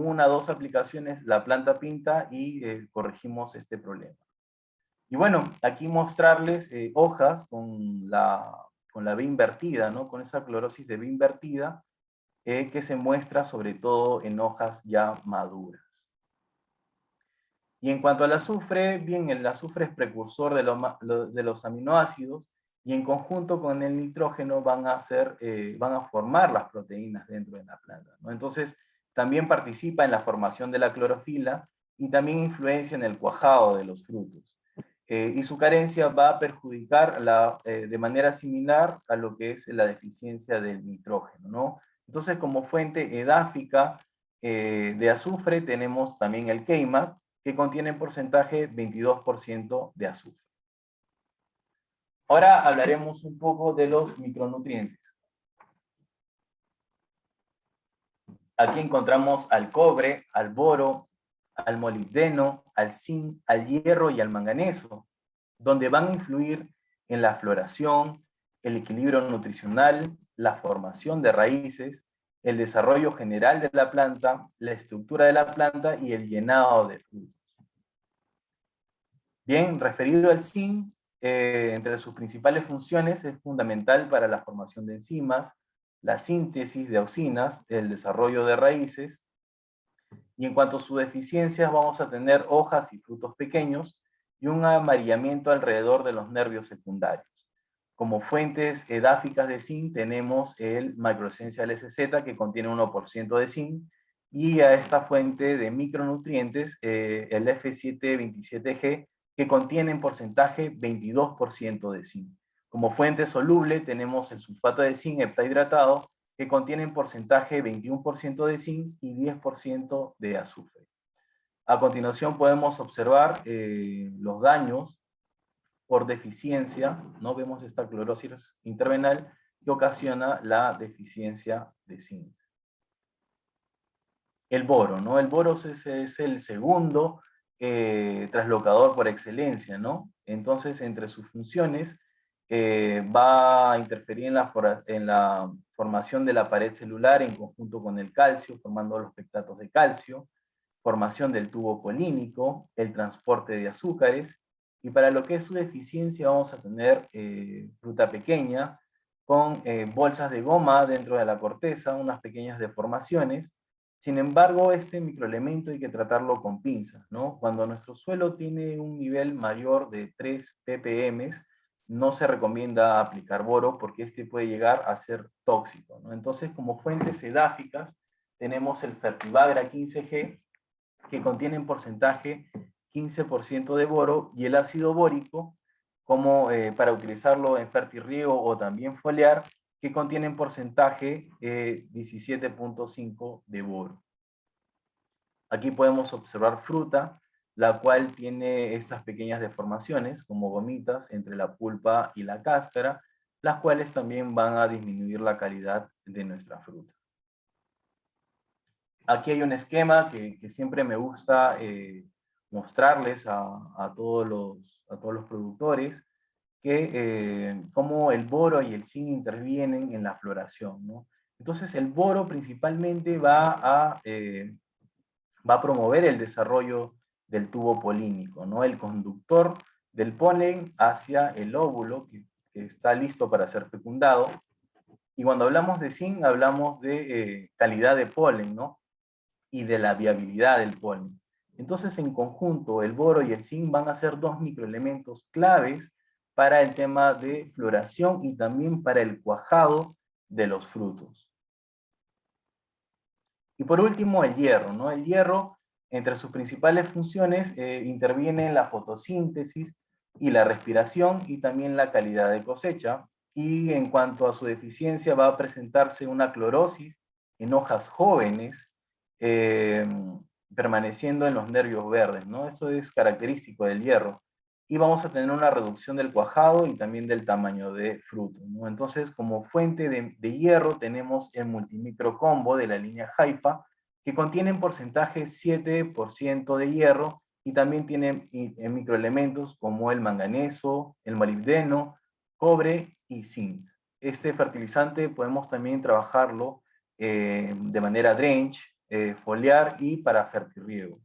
una o dos aplicaciones la planta pinta y corregimos este problema. Y bueno, aquí mostrarles hojas con la B invertida, ¿no? Con esa clorosis de B invertida que se muestra sobre todo en hojas ya maduras. Y en cuanto al azufre, bien, el azufre es precursor de los aminoácidos y en conjunto con el nitrógeno van a formar las proteínas dentro de la planta, ¿no? Entonces, también participa en la formación de la clorofila y también influencia en el cuajado de los frutos. Y su carencia va a perjudicar de manera similar a lo que es la deficiencia del nitrógeno, ¿no? Entonces, como fuente edáfica de azufre tenemos también el Keimat, que contiene en porcentaje 22% de azufre. Ahora hablaremos un poco de los micronutrientes. Aquí encontramos al cobre, al boro, al molibdeno, al zinc, al hierro y al manganeso, donde van a influir en la floración, el equilibrio nutricional, la formación de raíces, el desarrollo general de la planta, la estructura de la planta y el llenado de frutos. Bien, referido al zinc, entre sus principales funciones es fundamental para la formación de enzimas, la síntesis de auxinas, el desarrollo de raíces, y en cuanto a sus deficiencias vamos a tener hojas y frutos pequeños y un amarillamiento alrededor de los nervios secundarios. Como fuentes edáficas de zinc tenemos el Microessential SZ que contiene 1% de zinc, y a esta fuente de micronutrientes el F727G que contiene en porcentaje 22% de zinc. Como fuente soluble tenemos el sulfato de zinc heptahidratado que contiene en porcentaje 21% de zinc y 10% de azufre. A continuación podemos observar los daños por deficiencia, ¿no? Vemos esta clorosis intervenal que ocasiona la deficiencia de zinc. El boro, ¿no? El boro es el segundo translocador por excelencia, ¿no? Entonces, entre sus funciones, va a interferir en la formación de la pared celular en conjunto con el calcio, formando los pectatos de calcio, formación del tubo colínico, el transporte de azúcares, y para lo que es su deficiencia vamos a tener fruta pequeña, con bolsas de goma dentro de la corteza, unas pequeñas deformaciones. Sin embargo, este microelemento hay que tratarlo con pinzas, ¿no? Cuando nuestro suelo tiene un nivel mayor de 3 ppm, no se recomienda aplicar boro porque este puede llegar a ser tóxico, ¿no? Entonces, como fuentes edáficas, tenemos el Fertivagra 15G, que contiene en porcentaje 15% de boro, y el ácido bórico, como para utilizarlo en fertirriego o también foliar, que contiene en porcentaje 17.5 de boro. Aquí podemos observar fruta, la cual tiene estas pequeñas deformaciones, como gomitas, entre la pulpa y la cáscara, las cuales también van a disminuir la calidad de nuestra fruta. Aquí hay un esquema que siempre me gusta mostrarles a todos los productores, que cómo el boro y el zinc intervienen en la floración, ¿no? Entonces el boro principalmente va a promover el desarrollo del tubo polínico, ¿no? El conductor del polen hacia el óvulo que está listo para ser fecundado. Y cuando hablamos de zinc hablamos de calidad de polen, ¿no? Y de la viabilidad del polen. Entonces, en conjunto, el boro y el zinc van a ser dos microelementos claves para el tema de floración y también para el cuajado de los frutos. Y por último, el hierro, ¿no? El hierro, Entre sus principales funciones intervienen la fotosíntesis y la respiración y también la calidad de cosecha. Y en cuanto a su deficiencia va a presentarse una clorosis en hojas jóvenes, eh, permaneciendo en los nervios verdes, ¿no? Esto es característico del hierro. Y vamos a tener una reducción del cuajado y también del tamaño de fruto, ¿no? Entonces, como fuente de hierro tenemos el multimicro combo de la línea Haifa, que contiene en porcentaje 7% de hierro y también tiene microelementos como el manganeso, el molibdeno, cobre y zinc. Este fertilizante podemos también trabajarlo de manera drench, foliar y para fertirriego.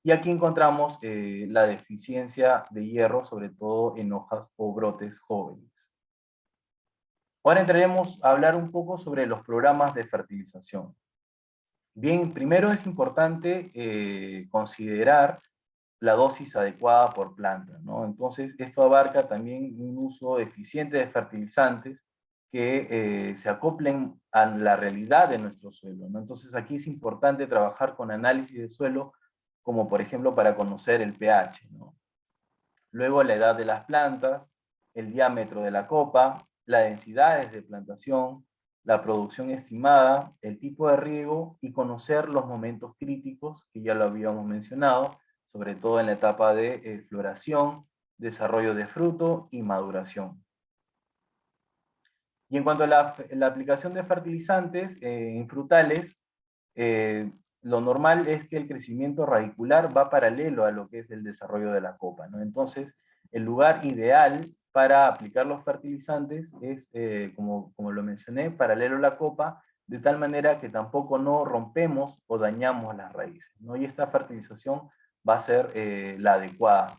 Y aquí encontramos la deficiencia de hierro, sobre todo en hojas o brotes jóvenes. Ahora entraremos a hablar un poco sobre los programas de fertilización. Bien, primero es importante considerar la dosis adecuada por planta, ¿no? Entonces, esto abarca también un uso eficiente de fertilizantes que se acoplen a la realidad de nuestro suelo, ¿no? Entonces, aquí es importante trabajar con análisis de suelo, como por ejemplo para conocer el pH, ¿no? Luego, la edad de las plantas, el diámetro de la copa, las densidades de plantación, la producción estimada, el tipo de riego y conocer los momentos críticos, que ya lo habíamos mencionado, sobre todo en la etapa de floración, desarrollo de fruto y maduración. Y en cuanto a la aplicación de fertilizantes en frutales, lo normal es que el crecimiento radicular va paralelo a lo que es el desarrollo de la copa, ¿no? Entonces, el lugar ideal para aplicar los fertilizantes es, como lo mencioné, paralelo a la copa, de tal manera que tampoco no rompemos o dañamos las raíces, ¿no? Y esta fertilización va a ser la adecuada.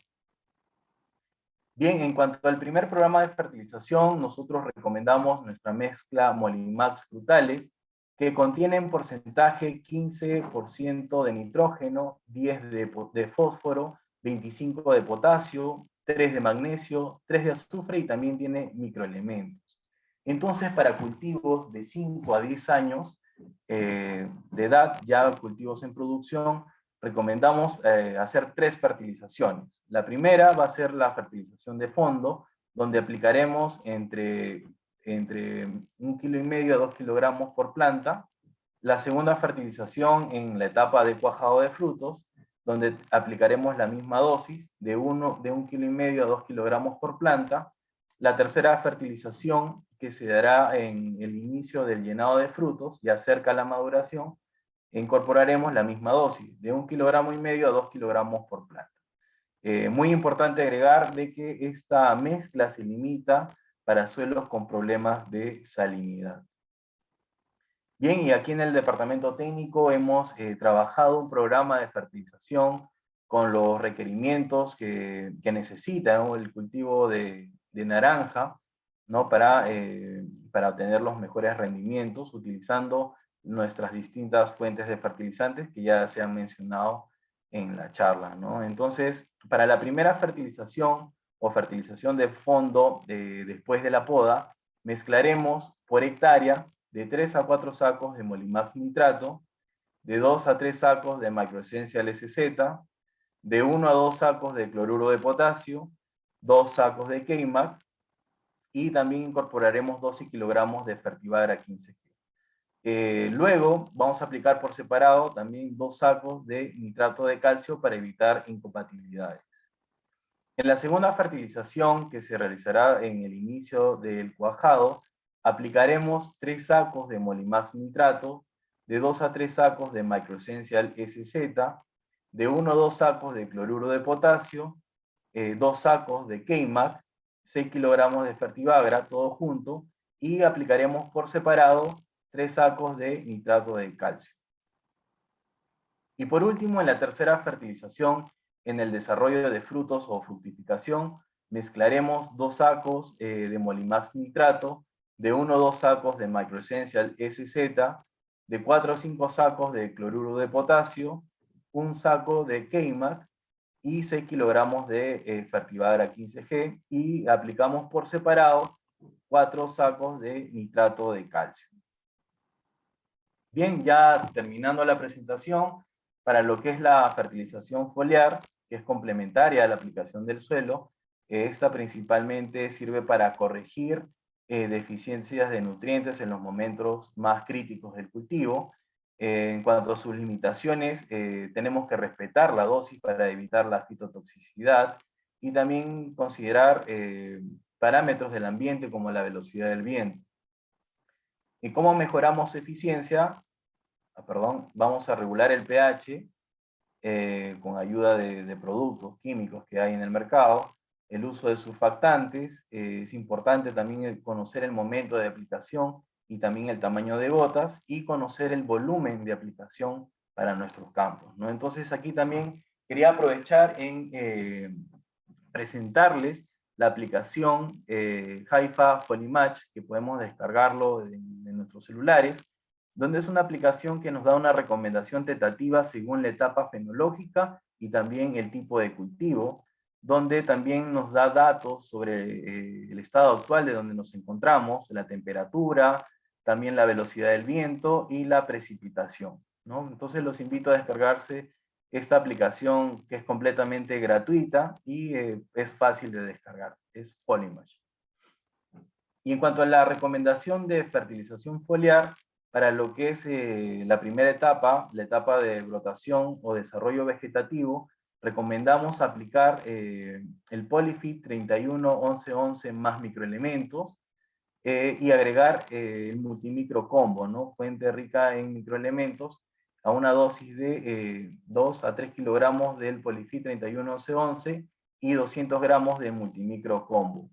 Bien, en cuanto al primer programa de fertilización, nosotros recomendamos nuestra mezcla Molimax frutales, que contiene en porcentaje 15% de nitrógeno, 10 de fósforo, 25 de potasio, 3 de magnesio, 3 de azufre y también tiene microelementos. Entonces, para cultivos de 5 a 10 años de edad, ya cultivos en producción, recomendamos hacer 3 fertilizaciones. La primera va a ser la fertilización de fondo, donde aplicaremos entre 1,5 kg a 2 kilogramos por planta. La segunda fertilización en la etapa de cuajado de frutos, donde aplicaremos la misma dosis de 1,5 kg a 2 kilogramos por planta. La tercera fertilización, que se dará en el inicio del llenado de frutos, ya cerca a la maduración, incorporaremos la misma dosis, de 1,5 kg a 2 kilogramos por planta. Muy importante agregar de que esta mezcla se limita para suelos con problemas de salinidad. Bien, y aquí en el departamento técnico hemos trabajado un programa de fertilización con los requerimientos que necesita, ¿no?, el cultivo de naranja, ¿no?, para obtener los mejores rendimientos, utilizando nuestras distintas fuentes de fertilizantes que ya se han mencionado en la charla, ¿no? Entonces, para la primera fertilización o fertilización de fondo después de la poda, mezclaremos por hectárea de 3 a 4 sacos de Molimax nitrato, de 2 a 3 sacos de Microessential SZ, de 1 a 2 sacos de cloruro de potasio, 2 sacos de K-Mac, y también incorporaremos 12 kilogramos de Fertivagra 15G. Luego vamos a aplicar por separado también 2 sacos de nitrato de calcio para evitar incompatibilidades. En la segunda fertilización, que se realizará en el inicio del cuajado, aplicaremos 3 sacos de Molimax nitrato, de 2 a 3 sacos de Microessential SZ, de 1 a 2 sacos de cloruro de potasio, 2 sacos de K-Mac, 6 kilogramos de Fertivagra, todo junto, y aplicaremos por separado 3 sacos de nitrato de calcio. Y por último, en la tercera fertilización, en el desarrollo de frutos o fructificación, mezclaremos 2 sacos de Molimax nitrato, de 1 a 2 sacos de Microessential SZ, de 4 a 5 sacos de cloruro de potasio, 1 saco de K-Mac y 6 kilogramos de Fertivagra 15G, y aplicamos por separado 4 sacos de nitrato de calcio. Bien, ya terminando la presentación, para lo que es la fertilización foliar, que es complementaria a la aplicación del suelo. Esta principalmente sirve para corregir deficiencias de nutrientes en los momentos más críticos del cultivo. En cuanto a sus limitaciones, tenemos que respetar la dosis para evitar la fitotoxicidad y también considerar parámetros del ambiente como la velocidad del viento. ¿Y cómo mejoramos su eficiencia? Vamos a regular el pH con ayuda de productos químicos que hay en el mercado. El uso de surfactantes, es importante también conocer el momento de aplicación y también el tamaño de gotas y conocer el volumen de aplicación para nuestros campos, ¿no? Entonces aquí también quería aprovechar en presentarles la aplicación Haifa Folimatch, que podemos descargarlo de nuestros celulares, donde es una aplicación que nos da una recomendación tentativa según la etapa fenológica y también el tipo de cultivo, donde también nos da datos sobre el estado actual de donde nos encontramos, la temperatura, también la velocidad del viento y la precipitación, ¿no? Entonces los invito a descargarse esta aplicación que es completamente gratuita y es fácil de descargar, es Polymatch. Y en cuanto a la recomendación de fertilización foliar, para lo que es la primera etapa, la etapa de brotación o desarrollo vegetativo, recomendamos aplicar el Polyfit 31-11-11 más microelementos y agregar el multimicro combo, ¿no? Fuente rica en microelementos a una dosis de 2 a 3 kilogramos del Polyfit 31-11-11 y 200 gramos de multimicro combo.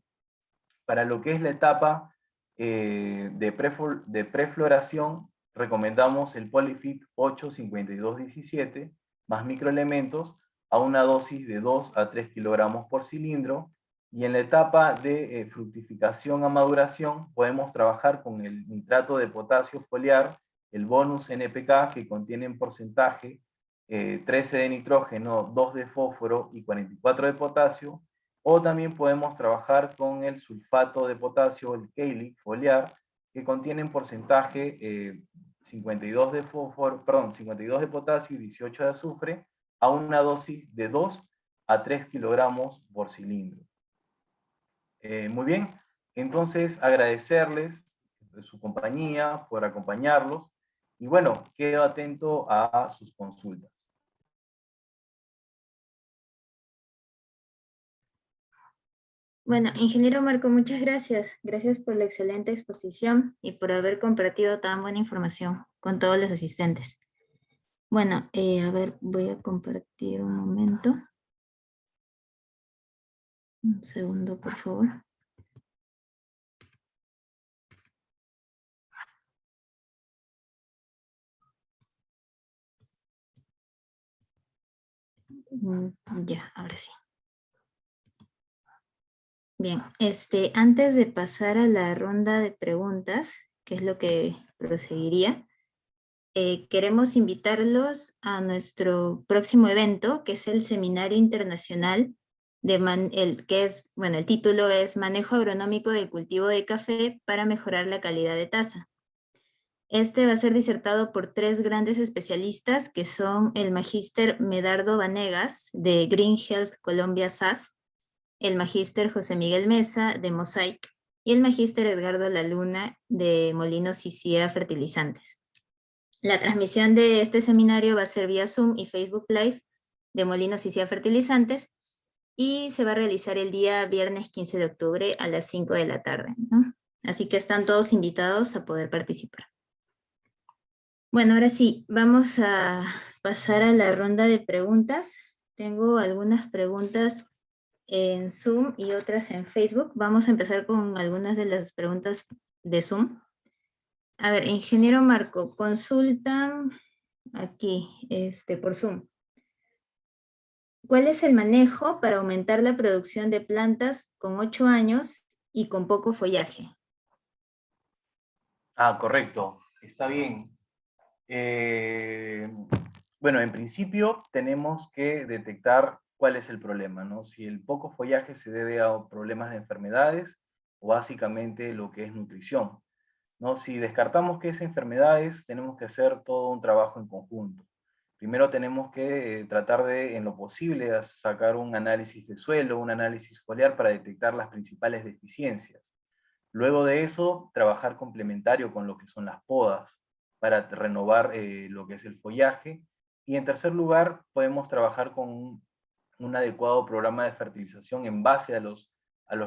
Para lo que es la etapa de prefloración, recomendamos el Polyfit 8-52-17 más microelementos a una dosis de 2 a 3 kilogramos por cilindro. Y en la etapa de fructificación a maduración, podemos trabajar con el nitrato de potasio foliar, el bonus NPK, que contiene en porcentaje 13 de nitrógeno, 2 de fósforo y 44 de potasio, o también podemos trabajar con el sulfato de potasio, el Kalic foliar, que contiene en porcentaje 52 de fósforo, perdón, 52 de potasio y 18 de azufre, a una dosis de 2 a 3 kilogramos por cilindro. Muy bien, entonces agradecerles su compañía, por acompañarlos, y bueno, quedo atento a sus consultas. Bueno, ingeniero Marco, muchas gracias. Gracias por la excelente exposición y por haber compartido tan buena información con todos los asistentes. Bueno, a ver, voy a compartir un momento. Un segundo, por favor. Ya, ahora sí. Bien, antes de pasar a la ronda de preguntas, que es lo que proseguiría, queremos invitarlos a nuestro próximo evento, que es el Seminario Internacional el título es Manejo Agronómico del Cultivo de Café para mejorar la calidad de taza. Este va a ser disertado por 3 grandes especialistas, que son el magíster Medardo Vanegas, de Green Health Colombia SAS, el magíster José Miguel Mesa, de Mosaic, y el magíster Edgardo Laluna, de Molinos Icía Fertilizantes. La transmisión de este seminario va a ser vía Zoom y Facebook Live de Molinos Icía Fertilizantes, y se va a realizar el día viernes 15 de octubre a las 5 de la tarde, ¿no? Así que están todos invitados a poder participar. Bueno, ahora sí, vamos a pasar a la ronda de preguntas. Tengo algunas preguntas en Zoom y otras en Facebook. Vamos a empezar con algunas de las preguntas de Zoom. A ver, ingeniero Marco, consultan aquí, por Zoom. ¿Cuál es el manejo para aumentar la producción de plantas con 8 años y con poco follaje? Ah, correcto, está bien. Bueno, en principio tenemos que detectar cuál es el problema, ¿no? Si el poco follaje se debe a problemas de enfermedades o básicamente lo que es nutrición, ¿no? Si descartamos que es enfermedades, tenemos que hacer todo un trabajo en conjunto. Primero tenemos que tratar de, en lo posible, sacar un análisis de suelo, un análisis foliar para detectar las principales deficiencias. Luego de eso, trabajar complementario con lo que son las podas para renovar lo que es el follaje. Y en tercer lugar, podemos trabajar con un adecuado programa de fertilización en base a los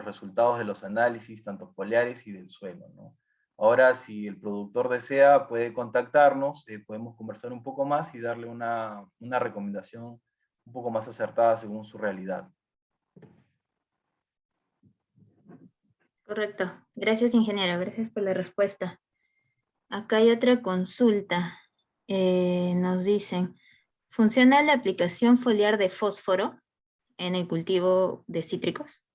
resultados de los análisis, tanto foliares y del suelo, ¿no? Ahora, si el productor desea, puede contactarnos, podemos conversar un poco más y darle una recomendación un poco más acertada según su realidad. Correcto. Gracias, ingeniero. Gracias por la respuesta. Acá hay otra consulta. Nos dicen, ¿funciona la aplicación foliar de fósforo en el cultivo de cítricos?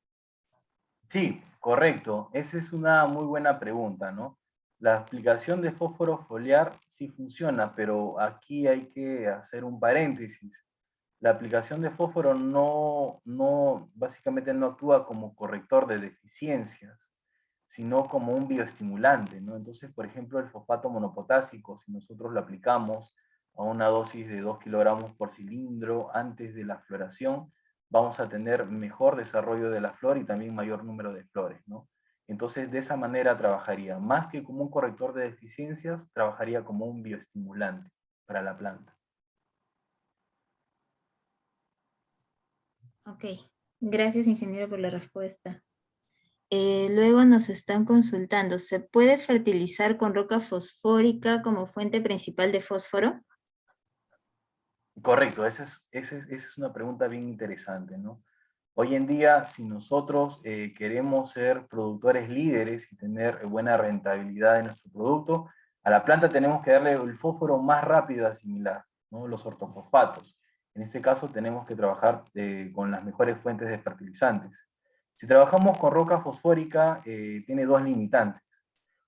Sí, correcto. Esa es una muy buena pregunta, ¿no? La aplicación de fósforo foliar sí funciona, pero aquí hay que hacer un paréntesis. La aplicación de fósforo básicamente no actúa como corrector de deficiencias, sino como un bioestimulante, ¿no? Entonces, por ejemplo, el fosfato monopotásico, si nosotros lo aplicamos a una dosis de 2 kilogramos por cilindro antes de la floración, vamos a tener mejor desarrollo de la flor y también mayor número de flores, ¿no? Entonces, de esa manera trabajaría. Más que como un corrector de deficiencias, trabajaría como un bioestimulante para la planta. Ok. Gracias, ingeniero, por la respuesta. Luego nos están consultando, ¿se puede fertilizar con roca fosfórica como fuente principal de fósforo? Correcto, esa es una pregunta bien interesante, ¿no? Hoy en día, si nosotros queremos ser productores líderes y tener buena rentabilidad de nuestro producto, a la planta tenemos que darle el fósforo más rápido de asimilar, ¿no? Los ortofosfatos. En este caso tenemos que trabajar con las mejores fuentes de fertilizantes. Si trabajamos con roca fosfórica, tiene dos limitantes.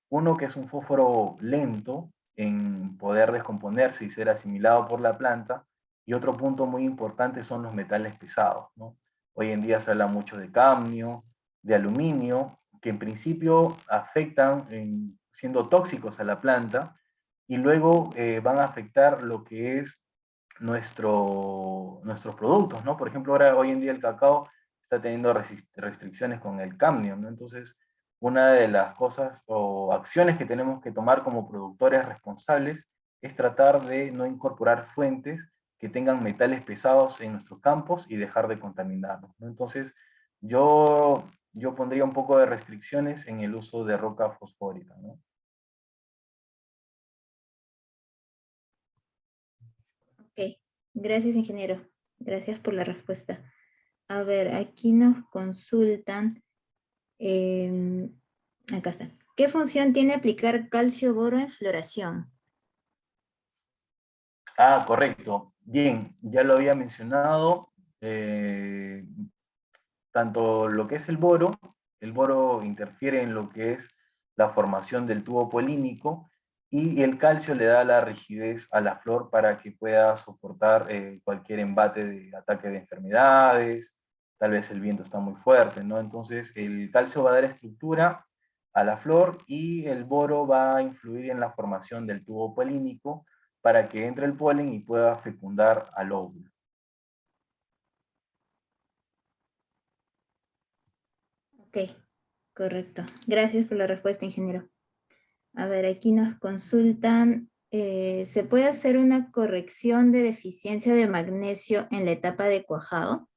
Uno, que es un fósforo lento en poder descomponerse y ser asimilado por la planta, y otro punto muy importante son los metales pesados, ¿no? Hoy en día se habla mucho de cadmio, de aluminio, que en principio afectan siendo tóxicos a la planta, y luego van a afectar lo que es nuestros productos, ¿no? Por ejemplo, hoy en día el cacao está teniendo restricciones con el cadmio, ¿no? Entonces, una de las cosas o acciones que tenemos que tomar como productores responsables es tratar de no incorporar fuentes que tengan metales pesados en nuestros campos y dejar de contaminarlos, ¿no? Entonces, yo pondría un poco de restricciones en el uso de roca fosfórica, ¿no? Ok, gracias, ingeniero. Gracias por la respuesta. A ver, aquí nos consultan. em, Acá está. ¿Qué función tiene aplicar calcio-boro en floración? Ah, correcto. Bien, ya lo había mencionado. Tanto lo que es el boro interfiere en lo que es la formación del tubo polínico y el calcio le da la rigidez a la flor para que pueda soportar cualquier embate de ataque de enfermedades, tal vez el viento está muy fuerte, ¿no? Entonces el calcio va a dar estructura a la flor y el boro va a influir en la formación del tubo polínico para que entre el polen y pueda fecundar al óvulo. Ok, correcto. Gracias por la respuesta, ingeniero. A ver, aquí nos consultan, ¿se puede hacer una corrección de deficiencia de magnesio en la etapa de cuajado?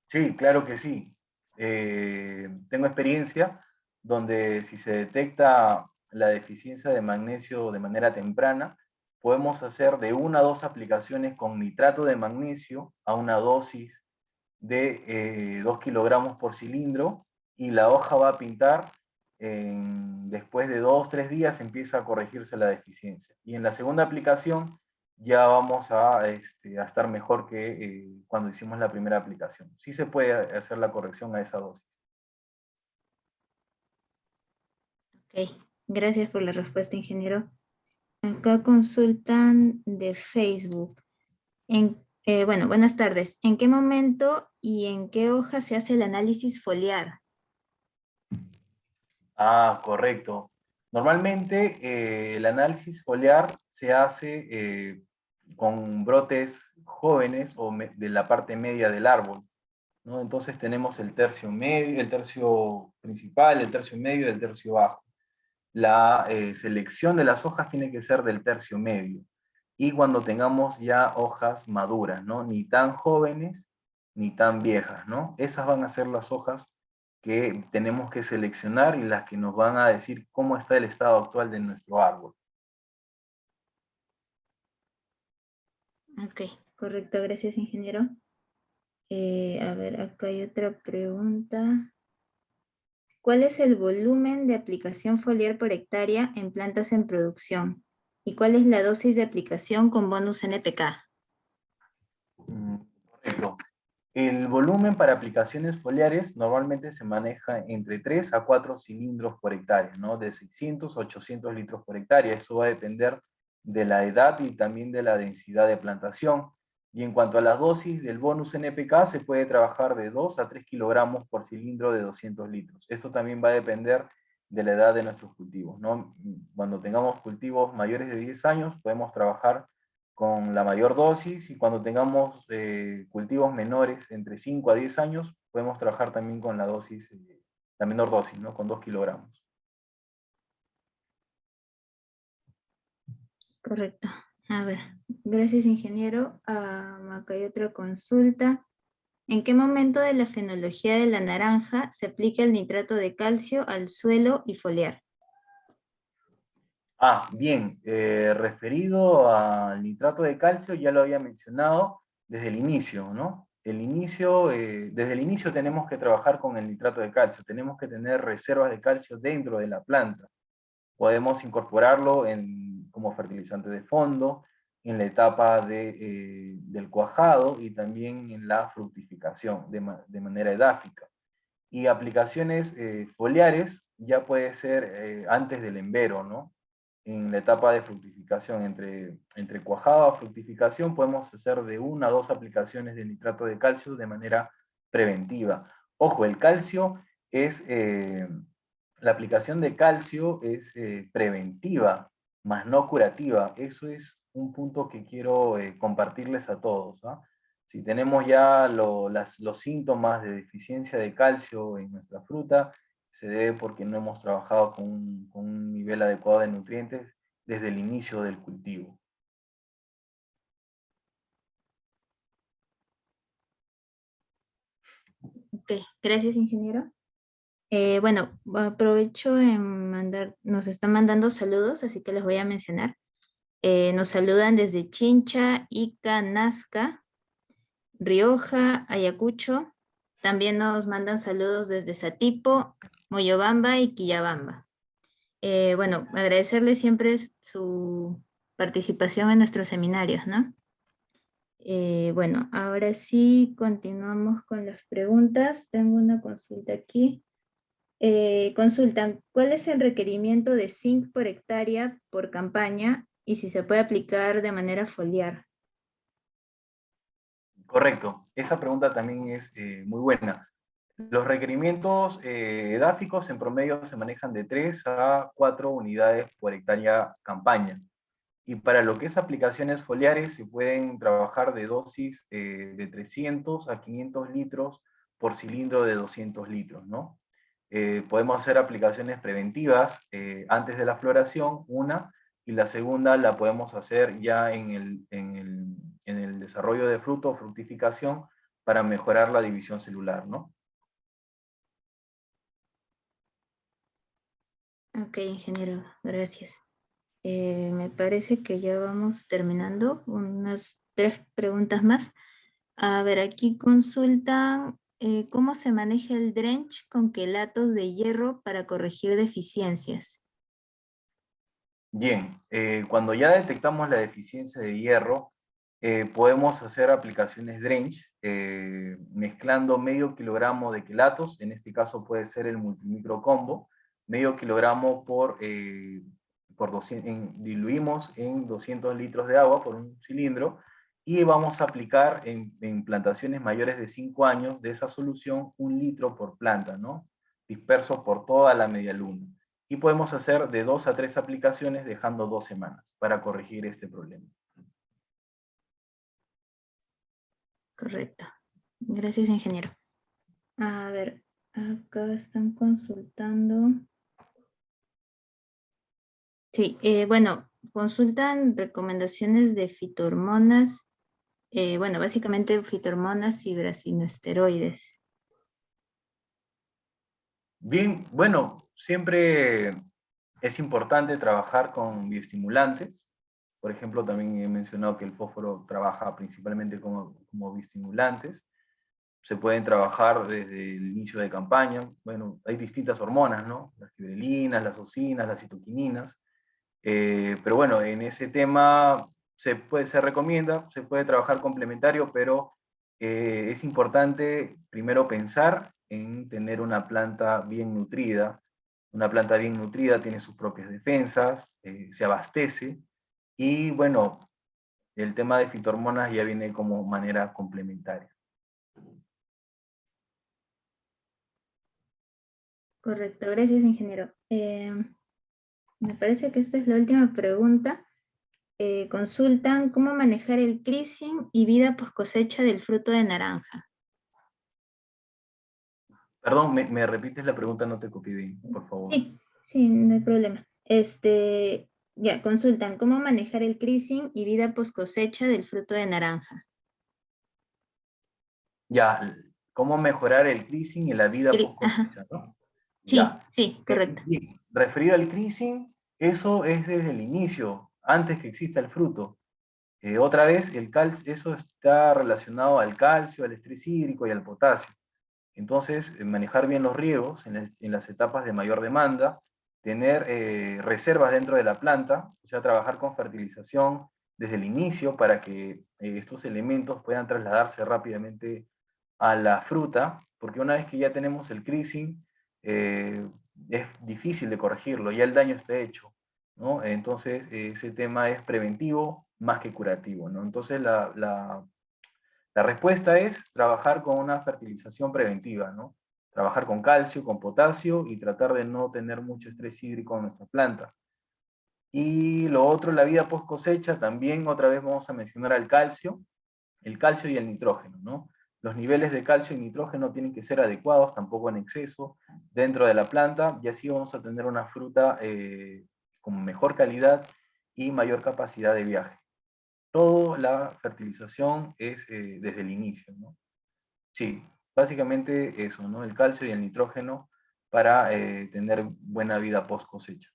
Sí, claro que sí. Tengo experiencia donde si se detecta la deficiencia de magnesio de manera temprana, podemos hacer de 1 a 2 aplicaciones con nitrato de magnesio a una dosis de 2 kilogramos por cilindro y la hoja va a pintar. Después de 2 o 3 días empieza a corregirse la deficiencia. Y en la segunda aplicación ya vamos a estar mejor que cuando hicimos la primera aplicación. Sí se puede hacer la corrección a esa dosis. Ok, gracias por la respuesta, ingeniero. Acá consultan de Facebook. Bueno, buenas tardes. ¿En qué momento y en qué hoja se hace el análisis foliar? Ah, correcto. Normalmente el análisis foliar se hace con brotes jóvenes o de la parte media del árbol, ¿no? Entonces tenemos el tercio medio, el tercio principal, el tercio medio y el tercio bajo. La selección de las hojas tiene que ser del tercio medio. Y cuando tengamos ya hojas maduras, ¿no? Ni tan jóvenes ni tan viejas, ¿no? Esas van a ser las hojas que tenemos que seleccionar y las que nos van a decir cómo está el estado actual de nuestro árbol. Ok, correcto, gracias, ingeniero. A ver, acá hay otra pregunta. ¿Cuál es el volumen de aplicación foliar por hectárea en plantas en producción? ¿Y cuál es la dosis de aplicación con bonus NPK? Correcto. El volumen para aplicaciones foliares normalmente se maneja entre 3 a 4 cilindros por hectárea, ¿no? De 600 a 800 litros por hectárea. Eso va a depender de la edad y también de la densidad de plantación. Y en cuanto a las dosis del bonus NPK, se puede trabajar de 2 a 3 kilogramos por cilindro de 200 litros. Esto también va a depender de la edad de nuestros cultivos, ¿no? Cuando tengamos cultivos mayores de 10 años, podemos trabajar con la mayor dosis, y cuando tengamos cultivos menores entre 5 a 10 años, podemos trabajar también con la dosis, la menor dosis, ¿no? Con 2 kilogramos. Correcto. A ver, gracias, ingeniero. Acá hay otra consulta. ¿En qué momento de la fenología de la naranja se aplica el nitrato de calcio al suelo y foliar? Bien, referido al nitrato de calcio, ya lo había mencionado desde el inicio, ¿no? Desde el inicio tenemos que trabajar con el nitrato de calcio, tenemos que tener reservas de calcio dentro de la planta. Podemos incorporarlo como fertilizante de fondo, en la etapa del cuajado y también en la fructificación de manera edáfica. Y aplicaciones foliares ya puede ser antes del embero, ¿no? En la etapa de fructificación, entre cuajado a fructificación, podemos hacer de 1 a 2 aplicaciones de nitrato de calcio de manera preventiva. Ojo, el calcio es, la aplicación de calcio es preventiva, más no curativa. Eso es un punto que quiero compartirles a todos, ¿ah? Si tenemos ya los síntomas de deficiencia de calcio en nuestra fruta, se debe porque no hemos trabajado con un nivel adecuado de nutrientes desde el inicio del cultivo. Ok, gracias, ingeniero. Bueno, aprovecho en nos están mandando saludos, así que les voy a mencionar. Nos saludan desde Chincha, Ica, Nazca, Rioja, Ayacucho. También nos mandan saludos desde Satipo, Moyobamba y Quillabamba. Bueno, agradecerles siempre su participación en nuestros seminarios, ¿no? Bueno, ahora sí continuamos con las preguntas. Tengo una consulta aquí. Consultan, ¿cuál es el requerimiento de zinc por hectárea por campaña y si se puede aplicar de manera foliar? Correcto, esa pregunta también es muy buena. Los requerimientos edáficos en promedio se manejan de 3 a 4 unidades por hectárea campaña. Y para lo que es aplicaciones foliares se pueden trabajar de dosis de 300 a 500 litros por cilindro de 200 litros, ¿no? Podemos hacer aplicaciones preventivas antes de la floración, una, y la segunda la podemos hacer ya en el desarrollo de fruto o fructificación para mejorar la división celular, ¿no? Ok, ingeniero, gracias. Me parece que ya vamos terminando. Unas 3 preguntas más. A ver, aquí consultan cómo se maneja el drench con quelatos de hierro para corregir deficiencias. Bien, cuando ya detectamos la deficiencia de hierro, podemos hacer aplicaciones drench mezclando medio kilogramo de quelatos, en este caso puede ser el multimicro combo, medio kilogramo por 200, diluimos en 200 litros de agua por un cilindro, y vamos a aplicar en plantaciones mayores de 5 años de esa solución 1 litro por planta, ¿no? Disperso por toda la media luna. Y podemos hacer de 2 a 3 aplicaciones dejando 2 semanas para corregir este problema. Correcto. Gracias, ingeniero. A ver, acá están consultando. Sí, bueno, consultan recomendaciones de fitohormonas, bueno, básicamente fitohormonas y brasinoesteroides. Bien, bueno, siempre es importante trabajar con bioestimulantes. Por ejemplo, también he mencionado que el fósforo trabaja principalmente como bioestimulantes. Se pueden trabajar desde el inicio de campaña. Bueno, hay distintas hormonas, ¿no? Las giberelinas, las ocinas, las citoquininas. Pero bueno, en ese tema se recomienda, se puede trabajar complementario, pero es importante primero pensar en tener una planta bien nutrida. Una planta bien nutrida tiene sus propias defensas, se abastece, y bueno, el tema de fitohormonas ya viene como manera complementaria. Correcto, gracias, ingeniero. Me parece que esta es la última pregunta. Consultan cómo manejar el creasing y vida post cosecha del fruto de naranja. Perdón, ¿me repites la pregunta? No te copié bien, por favor. Sí, sí, no hay problema. Ya, consultan cómo manejar el creasing y vida post cosecha del fruto de naranja. Ya, ¿cómo mejorar el creasing y la vida post Ajá, cosecha, ¿no? sí, Ya. sí, correcto. Bien, referido al creasing, eso es desde el inicio, antes que exista el fruto. Otra vez, eso está relacionado al calcio, al estrés hídrico y al potasio. Entonces, manejar bien los riegos en las etapas de mayor demanda, tener reservas dentro de la planta, o sea, trabajar con fertilización desde el inicio para que estos elementos puedan trasladarse rápidamente a la fruta, porque una vez que ya tenemos el creasing, es difícil de corregirlo, ya el daño está hecho, ¿no? Entonces, ese tema es preventivo más que curativo, ¿no? Entonces, la respuesta es trabajar con una fertilización preventiva, ¿no? Trabajar con calcio, con potasio y tratar de no tener mucho estrés hídrico en nuestra planta. Y lo otro, la vida post cosecha, también otra vez vamos a mencionar el calcio y el nitrógeno, ¿no? Los niveles de calcio y nitrógeno tienen que ser adecuados, tampoco en exceso, dentro de la planta, y así vamos a tener una fruta con mejor calidad y mayor capacidad de viaje. Toda la fertilización es desde el inicio, ¿no? Sí, básicamente eso, ¿no? El calcio y el nitrógeno para tener buena vida post cosecha.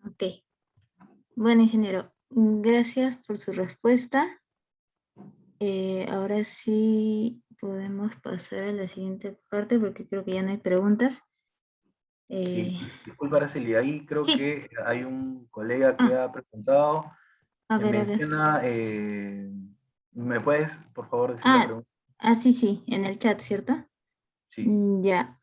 Ok. Bueno, ingeniero, gracias por su respuesta. Ahora sí podemos pasar a la siguiente parte porque creo que ya no hay preguntas. Sí, Eh, disculpa, Araceli, ahí creo sí, que hay un colega que ah, ha preguntado, a ver. menciona, ¿me puedes, por favor, decir la Ah, pregunta? sí, sí, en el chat, ¿cierto? Sí, Ya,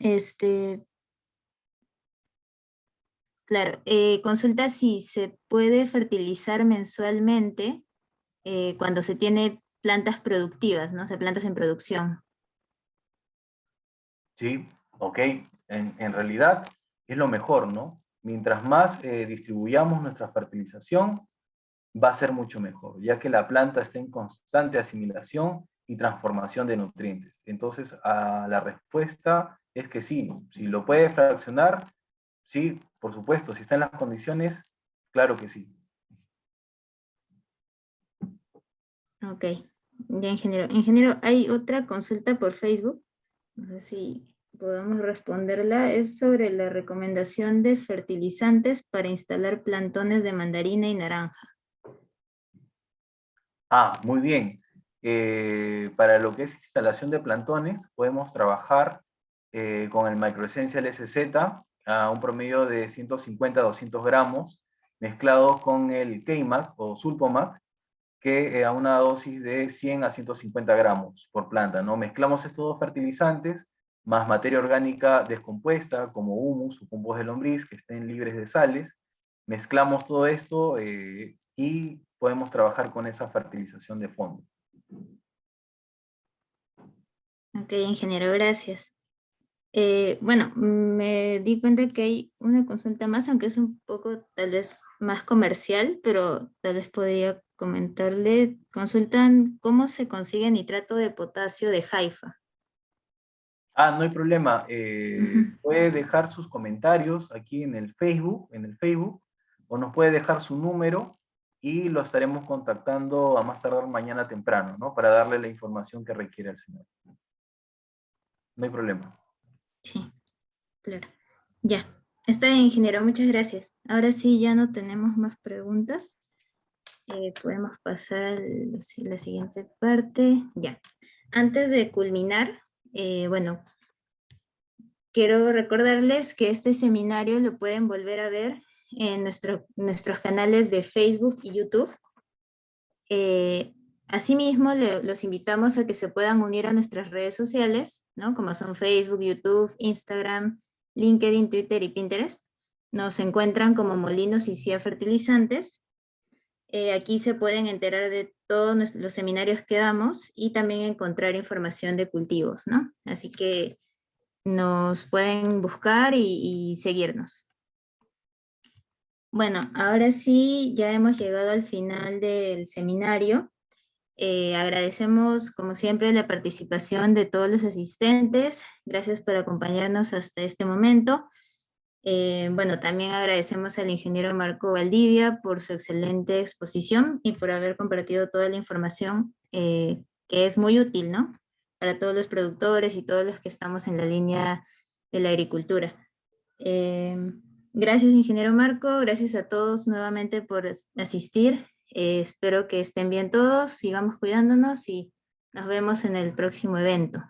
claro, consulta si se puede fertilizar mensualmente cuando se tiene plantas productivas, ¿no? O sea, plantas en producción. sí, ok, en realidad es lo mejor, ¿no? Mientras más distribuyamos nuestra fertilización, va a ser mucho mejor, ya que la planta está en constante asimilación y transformación de nutrientes. Entonces, la respuesta es que sí, si lo puede fraccionar, sí, por supuesto, si está en las condiciones, claro que sí. Ok, ya, ingeniero. Ingeniero, hay otra consulta por Facebook. No sé si podemos responderla. Es sobre la recomendación de fertilizantes para instalar plantones de mandarina y naranja. Muy bien. Para lo que es instalación de plantones, podemos trabajar con el Microessential SZ a un promedio de 150 a 200 gramos, mezclados con el K-Mac o Sulpomac, que a una dosis de 100 a 150 gramos por planta, ¿no? Mezclamos estos dos fertilizantes más materia orgánica descompuesta como humus o compost de lombriz que estén libres de sales. Mezclamos todo esto y podemos trabajar con esa fertilización de fondo. Ok, ingeniero, gracias. Bueno, me di cuenta que hay una consulta más, aunque es un poco tal vez más comercial, pero tal vez podría comentarle, consultan cómo se consigue nitrato de potasio de Haifa. Ah, no hay problema. Ujú. Puede dejar sus comentarios aquí en el Facebook, o nos puede dejar su número y lo estaremos contactando a más tardar mañana temprano, ¿no? Para darle la información que requiere el señor. No hay problema. Sí, claro. Ya. Está bien, ingeniero, muchas gracias. Ahora sí, ya no tenemos más preguntas. Podemos pasar a la siguiente parte. Ya. Antes de culminar, bueno, quiero recordarles que este seminario lo pueden volver a ver en nuestros canales de Facebook y YouTube. Asimismo, los invitamos a que se puedan unir a nuestras redes sociales, ¿no? Como son Facebook, YouTube, Instagram, LinkedIn, Twitter y Pinterest. Nos encuentran como Molinos y Cía Fertilizantes. Aquí se pueden enterar de todos los seminarios que damos y también encontrar información de cultivos, ¿no? Así que nos pueden buscar y seguirnos. Bueno, ahora sí, ya hemos llegado al final del seminario. Agradecemos, como siempre, la participación de todos los asistentes. Gracias por acompañarnos hasta este momento. Bueno, también agradecemos al ingeniero Marco Valdivia por su excelente exposición y por haber compartido toda la información que es muy útil, ¿no? Para todos los productores y todos los que estamos en la línea de la agricultura. Eh, Gracias, ingeniero Marco. Gracias a todos nuevamente por asistir. Espero que estén bien todos, sigamos cuidándonos y nos vemos en el próximo evento.